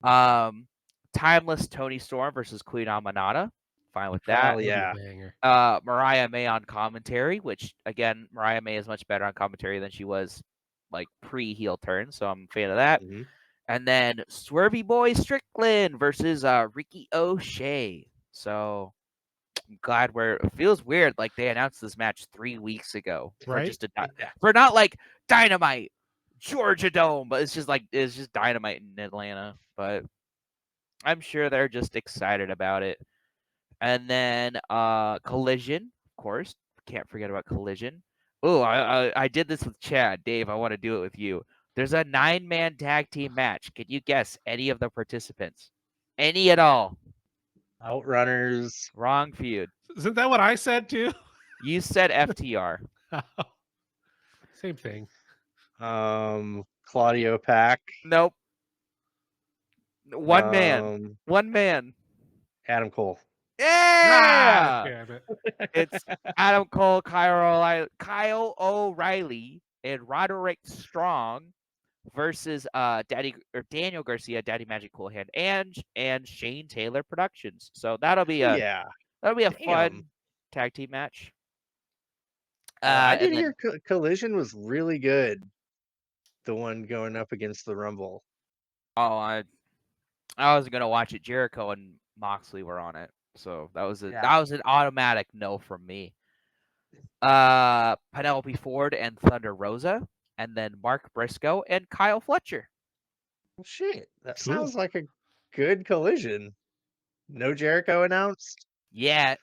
Speaker 3: Timeless Tony Storm versus Queen Amanada. Fine with that.
Speaker 1: Hell
Speaker 2: That'll be a
Speaker 1: yeah.
Speaker 2: banger.
Speaker 3: Mariah May on commentary, which again, Mariah May is much better on commentary than she was like pre-heel turn, so I'm a fan of that.
Speaker 1: Mhm.
Speaker 3: And then Swervy Boy Strickland versus Ricky O'Shea. So I'm glad it feels weird like they announced this match 3 weeks ago for
Speaker 2: Right?
Speaker 3: just for not like Dynamite, Georgia Dome, but it's just Dynamite in Atlanta. But I'm sure they're just excited about it. And then Collision, of course. Can't forget about Collision. Oh, I did this with Chad. Dave, I want to do it with you. There's a 9-man tag team match. Can you guess any of the participants? Any at all?
Speaker 1: Outrunners.
Speaker 3: Wrong feud.
Speaker 2: Isn't that what I said too?
Speaker 3: You said FTR.
Speaker 2: Same thing.
Speaker 1: Claudio Pack.
Speaker 3: Nope. One man.
Speaker 1: Adam Cole.
Speaker 2: Ah,
Speaker 3: Yeah.
Speaker 2: damn it.
Speaker 3: It's Adam Cole, Kyle O'Reilly, and Roderick Strong versus Daniel Garcia, Daddy Magic Cool Hand, and Shane Taylor Productions. So that'll be a
Speaker 1: Yeah.
Speaker 3: fun
Speaker 1: Damn.
Speaker 3: tag team match.
Speaker 1: I did
Speaker 3: And then
Speaker 1: hear Collision was really good. The one going up against the Rumble.
Speaker 3: I was gonna watch it. Jericho and Moxley were on it, so that was an automatic no from me. Penelope Ford and Thunder Rosa, and then Mark Briscoe and Kyle Fletcher.
Speaker 1: Well, shit, that
Speaker 2: Cool.
Speaker 1: sounds like a good Collision. No Jericho announced.
Speaker 3: Yeah,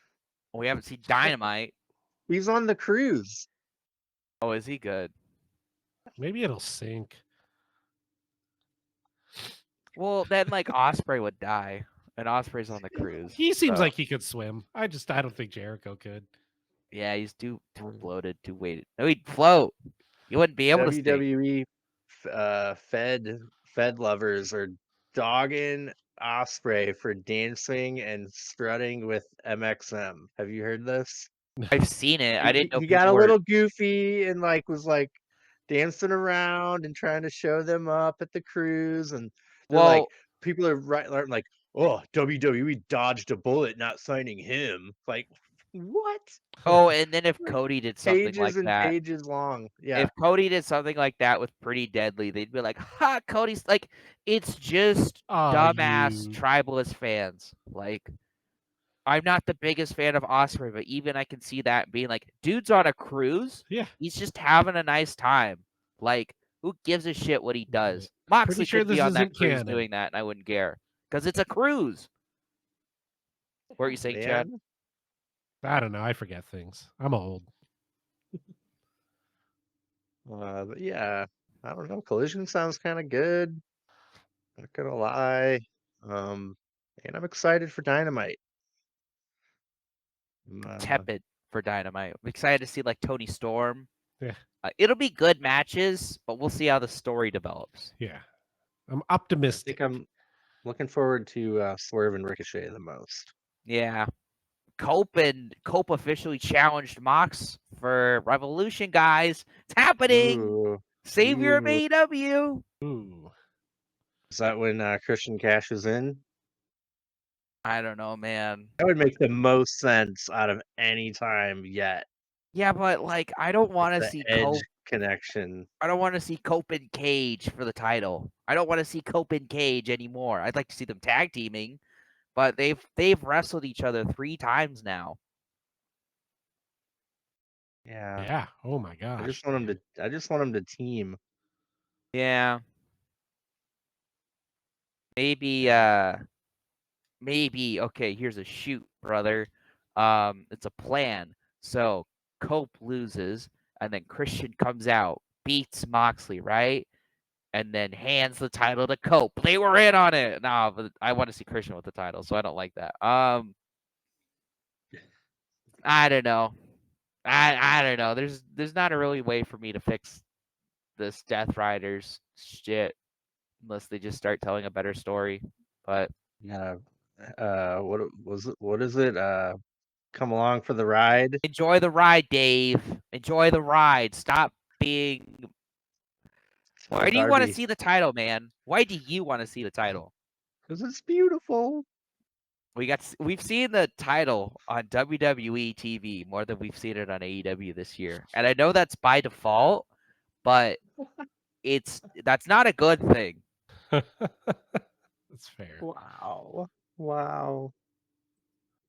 Speaker 3: we haven't seen Dynamite.
Speaker 1: He's on the cruise.
Speaker 3: Oh, is he good?
Speaker 2: Maybe it'll sink.
Speaker 3: Well, then like Osprey would die, and Osprey's on the cruise.
Speaker 2: He seems
Speaker 3: so-
Speaker 2: like he could swim. I don't think Jericho could.
Speaker 3: yeah, he's too bloated, too weighted. No, he'd float. You wouldn't be able to stay.
Speaker 1: WWE Fed lovers are dogging Osprey for dancing and strutting with MXM. Have you heard this?
Speaker 3: I've seen it. I didn't know
Speaker 1: He got a
Speaker 3: people were.
Speaker 1: little goofy and like was like dancing around and trying to show them up at the cruise, and they're like,
Speaker 3: Well,
Speaker 1: people are like, oh, WWE dodged a bullet not signing him. Like, what?
Speaker 3: oh, and then if
Speaker 1: Like
Speaker 3: Cody did something like
Speaker 1: pages and
Speaker 3: that,
Speaker 1: pages long. Yeah,
Speaker 3: if Cody did something like that with Pretty Deadly, they'd be like, "Ha, Cody's like." It's just
Speaker 2: Oh,
Speaker 3: dumbass
Speaker 2: you.
Speaker 3: tribalist fans. Like, I'm not the biggest fan of Osprey, but even I can see that being like, dude's on a cruise.
Speaker 2: Yeah.
Speaker 3: He's just having a nice time. Like, who gives a shit what he does?
Speaker 2: Pretty
Speaker 3: Moxley
Speaker 2: sure
Speaker 3: could be
Speaker 2: this
Speaker 3: on that
Speaker 2: isn't
Speaker 3: cruise
Speaker 2: canon.
Speaker 3: doing that, and I wouldn't care because it's a cruise. What are you saying, Chad?
Speaker 1: man.
Speaker 2: I don't know. I forget things. I'm old.
Speaker 1: But yeah, I don't know. Collision sounds kind of good. Not gonna lie. Um, and I'm excited for Dynamite.
Speaker 3: Tepid for Dynamite. I'm excited to see like Tony Storm.
Speaker 2: Yeah.
Speaker 3: It'll be good matches, but we'll see how the story develops.
Speaker 2: Yeah. I'm
Speaker 1: I
Speaker 2: optimistic.
Speaker 1: think I'm looking forward to Swerve and Ricochet the most.
Speaker 3: Yeah. Cope officially challenged Mox for Revolution, guys. It's happening.
Speaker 1: Ooh,
Speaker 3: Savior of
Speaker 1: ooh.
Speaker 3: AEW.
Speaker 2: Ooh.
Speaker 1: Is that when Christian cashes in?
Speaker 3: I don't know, man.
Speaker 1: That would make the most sense out of any time yet.
Speaker 3: Yeah, but like I don't want to
Speaker 1: The
Speaker 3: see
Speaker 1: Edge
Speaker 3: Cope.
Speaker 1: connection.
Speaker 3: I don't want to see Cope and Cage for the title. I don't want to see Cope and Cage anymore. I'd like to see them tag teaming, but they've wrestled each other 3 times now.
Speaker 1: Yeah.
Speaker 2: Yeah. Oh my
Speaker 1: I
Speaker 2: gosh.
Speaker 1: just want him to. I just want him to team.
Speaker 3: Yeah. Maybe
Speaker 1: Yeah.
Speaker 3: maybe okay, here's a shoot, brother. It's a plan. So Cope loses, and then Christian comes out, beats Moxley, right? And then hands the title to Cope. They were in on it. No, but I want to see Christian with the title, so I don't like that. I don't know. I don't know. There's not a really way for me to fix this Death Riders shit unless they just start telling a better story. But
Speaker 1: Yeah. What was it? What is it? Come along for the ride.
Speaker 3: enjoy the ride, Dave. Enjoy the ride. Stop being.
Speaker 1: Tell
Speaker 3: Why do you want to
Speaker 1: Darby
Speaker 3: see the title, man? Why do you want to see the title?
Speaker 1: because it's beautiful.
Speaker 3: We've seen the title on WWE TV more than we've seen it on AEW this year, and I know that's by default, but that's not a good thing.
Speaker 2: That's fair.
Speaker 1: Wow. Wow.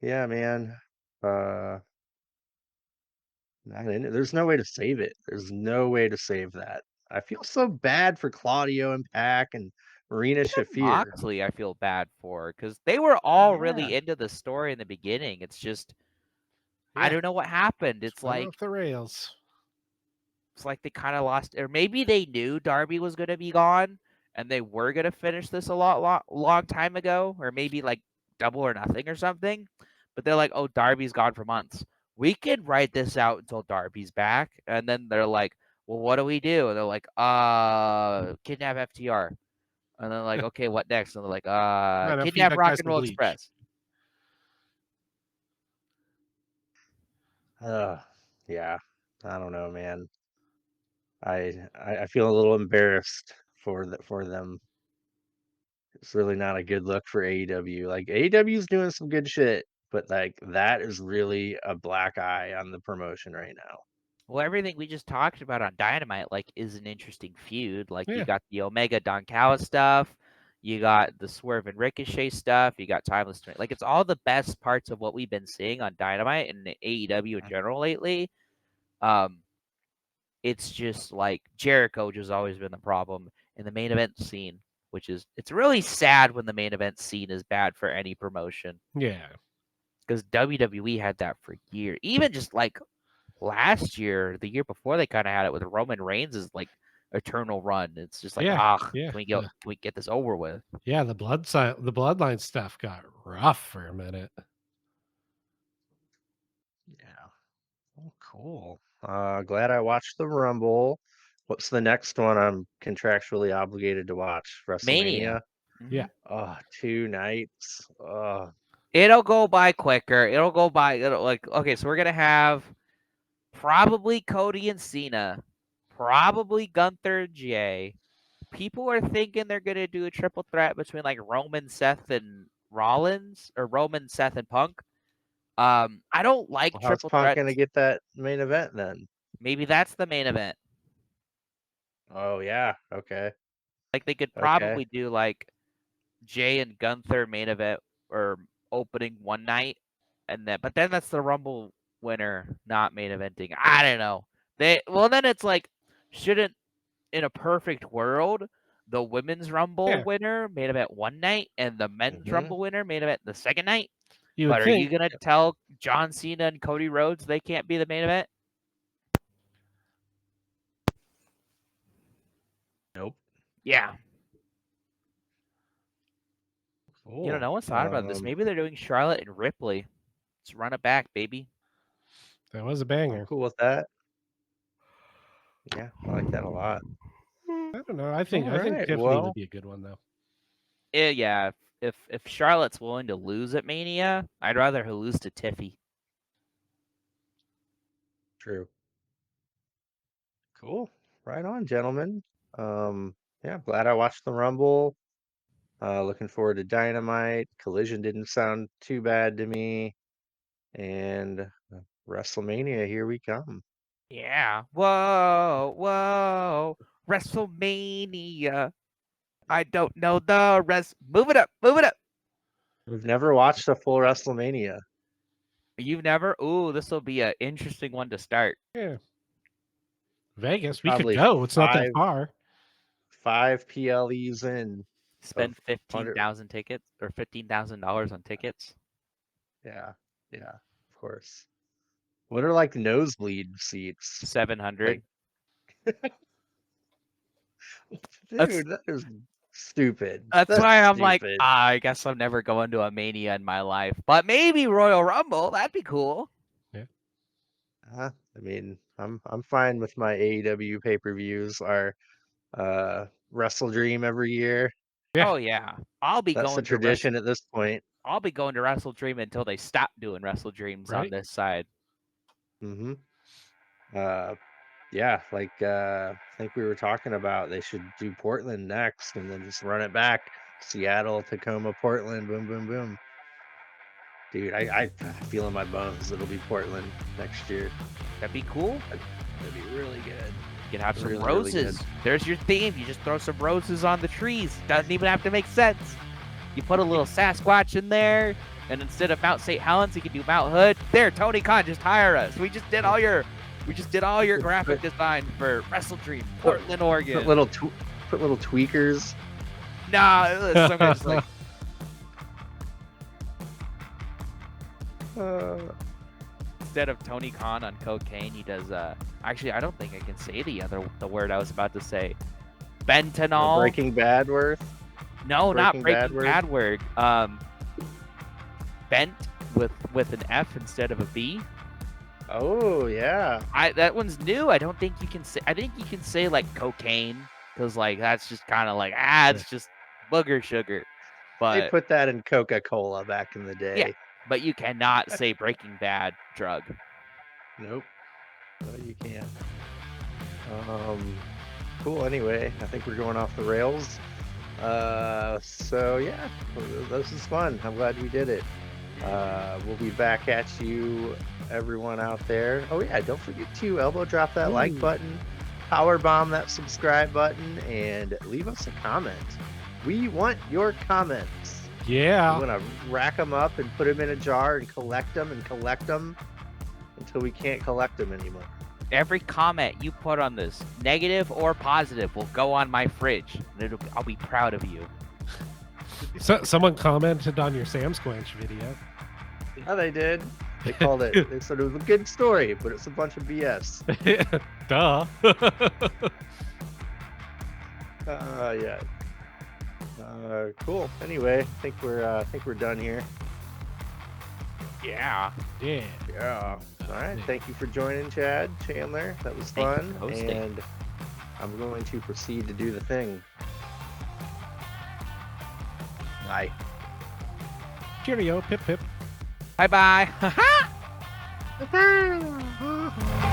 Speaker 1: Yeah, man. Uh, not in it. There's no way to save it. There's no way to save that. I feel so bad for Claudio and Pac and Marina Shafir.
Speaker 3: Moxley, I feel bad for because they were all
Speaker 1: Yeah.
Speaker 3: really into the story in the beginning. It's just I
Speaker 2: Yeah.
Speaker 3: don't know what happened.
Speaker 2: Went off the rails.
Speaker 3: It's like they kind of lost, or maybe they knew Darby was going to be gone and they were going to finish this a long time ago, or maybe like Double or Nothing or something. But they're like, oh, Darby's gone for months. We can write this out until Darby's back. And then they're like, well, what do we do? And they're like, kidnap FTR. And then like, okay, what next? And they're like,
Speaker 2: Might have to feed
Speaker 3: kidnap
Speaker 2: that
Speaker 3: Rock
Speaker 2: guy
Speaker 3: and
Speaker 2: some
Speaker 3: Roll
Speaker 2: bleach.
Speaker 3: Express.
Speaker 1: Yeah. I don't know, man. I feel a little embarrassed for them. It's really not a good look for AEW. Like AEW's doing some good shit, but like that is really a black eye on the promotion right now.
Speaker 3: Well, everything we just talked about on Dynamite, like, is an interesting feud. Like, you
Speaker 2: Yeah.
Speaker 3: got the Omega Don Callis stuff, you got the Swerve and Ricochet stuff, you got Timeless Strength. Like, it's all the best parts of what we've been seeing on Dynamite and AEW in general lately. Um, it's just like Jericho just always been the problem in the main event scene, which is it's really sad when the main event scene is bad for any promotion
Speaker 2: Yeah.
Speaker 3: because WWE had that for years. Even just like last year, the year before, they kind of had it with Roman Reigns' like eternal run. It's just like,
Speaker 2: Yeah.
Speaker 3: can we get this over with?
Speaker 2: Yeah. The bloodline stuff got rough for a minute.
Speaker 1: Yeah. Oh, cool. Glad I watched the Rumble. What's the next one I'm contractually obligated to watch?
Speaker 3: Mania.
Speaker 1: WrestleMania?
Speaker 2: Yeah.
Speaker 1: Oh, 2 nights. Oh,
Speaker 3: It'll go by quicker. It'll go by. It'll like okay. So we're gonna have probably Cody and Cena, probably Gunther, Jay. People are thinking they're gonna do a triple threat between like Roman, Seth, and Rollins, or Roman, Seth, and Punk. I don't like
Speaker 1: Well, how's
Speaker 3: triple
Speaker 1: Punk gonna
Speaker 3: threats.
Speaker 1: get that main event then?
Speaker 3: Maybe that's the main event.
Speaker 1: Oh yeah, okay,
Speaker 3: Like they could
Speaker 1: okay.
Speaker 3: probably do like Jay and Gunther main event or opening one night, and then that's the Rumble winner not main eventing. I don't know. Then it's like, shouldn't, in a perfect world, the women's Rumble
Speaker 2: Yeah.
Speaker 3: winner main event one night and the men's
Speaker 1: Mhm.
Speaker 3: Rumble winner main event the second night?
Speaker 2: You
Speaker 3: But
Speaker 2: would
Speaker 3: are you
Speaker 2: think.
Speaker 3: gonna tell John Cena and Cody Rhodes they can't be the main event?
Speaker 1: Nope.
Speaker 3: Yeah.
Speaker 1: Cool.
Speaker 3: No one's thought about this. Maybe they're doing Charlotte and Ripley. Let's run it back, baby.
Speaker 2: That was a
Speaker 1: I'm
Speaker 2: banger.
Speaker 1: cool with that. Yeah, I like that a lot.
Speaker 2: I don't know. I think
Speaker 1: Alright,
Speaker 2: Tiffany
Speaker 1: well
Speaker 2: would be a good one though.
Speaker 3: Yeah. If Charlotte's willing to lose at Mania, I'd rather her lose to Tiffy.
Speaker 1: true. Cool. Right on, gentlemen. Yeah, glad I watched the Rumble. Looking forward to Dynamite. Collision didn't sound too bad to me. And WrestleMania, here we come.
Speaker 3: Yeah. Whoa. WrestleMania. I don't know the rest. Move it up.
Speaker 1: We've never watched a full WrestleMania.
Speaker 3: You've never? Ooh, this will be an interesting one to start.
Speaker 2: Yeah. Vegas, we could
Speaker 1: Probably
Speaker 2: go. It's not that far.
Speaker 1: 5 PLEs in.
Speaker 3: Spend
Speaker 1: Of 100
Speaker 3: $15,000 tickets or $15,000 on tickets.
Speaker 1: Yeah, of course. What are like nosebleed seats?
Speaker 3: 700.
Speaker 1: Dude, that is stupid.
Speaker 3: That's why I'm like,
Speaker 1: stupid.
Speaker 3: I guess I'm never going to a Mania in my life. But maybe Royal Rumble. That'd be cool.
Speaker 1: I mean, I'm fine with my AEW pay-per-views. Our Wrestle Dream every year.
Speaker 2: Yeah.
Speaker 3: Oh yeah. I'll be
Speaker 1: That's a
Speaker 3: going to
Speaker 1: tradition at this point.
Speaker 3: I'll be going to Wrestle Dream until they stop doing Wrestle Dreams on
Speaker 2: Right.
Speaker 3: this side.
Speaker 1: Mm-hmm. Yeah, like I think we were talking about they should do Portland next and then just run it back. Seattle, Tacoma, Portland, boom, boom, boom. Dude, I feel in my bones it'll be Portland next year.
Speaker 3: That'd be cool.
Speaker 1: That'd be really good.
Speaker 3: You can have some
Speaker 1: Really, really
Speaker 3: roses.
Speaker 1: good.
Speaker 3: There's your theme. You just throw some roses on the trees. Doesn't even have to make sense. You put a little Sasquatch in there, and instead of Mount St. Helens, you can do Mount Hood. There, Tony Khan, just hire us. We just did all your graphic design for Wrestle Dream, Portland, Oregon.
Speaker 1: Put little tweakers.
Speaker 3: Nah, some guy just like instead of Tony Khan on cocaine, he does actually I don't think I can say the word I was about to say. Bentanol.
Speaker 1: Breaking Bad worth.
Speaker 3: No, not
Speaker 1: Breaking
Speaker 3: Breaking
Speaker 1: Bad
Speaker 3: Bad word. Bent with an F instead of a B.
Speaker 1: Oh yeah.
Speaker 3: That one's new. I don't think you can say. I think you can say like cocaine because like that's just kind of like it's just booger sugar.
Speaker 1: They
Speaker 3: But
Speaker 1: put that in Coca-Cola back in the day.
Speaker 3: yeah, but you cannot say Breaking Bad drug.
Speaker 1: Nope. No, you can't. Cool. Anyway, I think we're going off the rails. So yeah, this is fun. I'm glad we did it. We'll be back at you, everyone out there. Oh yeah, don't forget to elbow drop that like button, power bomb that subscribe button, and leave us a comment. We want your comments.
Speaker 2: Yeah.
Speaker 1: We want to rack them up and put them in a jar and collect them until we can't collect them anymore.
Speaker 3: Every comment you put on this, negative or positive, will go on my fridge, and I'll be proud of you.
Speaker 2: So someone commented on your Sam Squanch video.
Speaker 1: Yeah, they did. They called it. They said it was a good story, but it's a bunch of BS.
Speaker 2: Duh.
Speaker 1: Yeah. Cool. Anyway, I think we're done here.
Speaker 3: Yeah.
Speaker 2: Yeah.
Speaker 1: Yeah. All right. Thank you for joining, Chad Chandler. That was
Speaker 3: Thank you
Speaker 1: fun.
Speaker 3: for hosting.
Speaker 1: And I'm going to proceed to do the thing. Bye.
Speaker 2: Cheerio. Pip pip.
Speaker 3: Bye bye.
Speaker 1: Bye.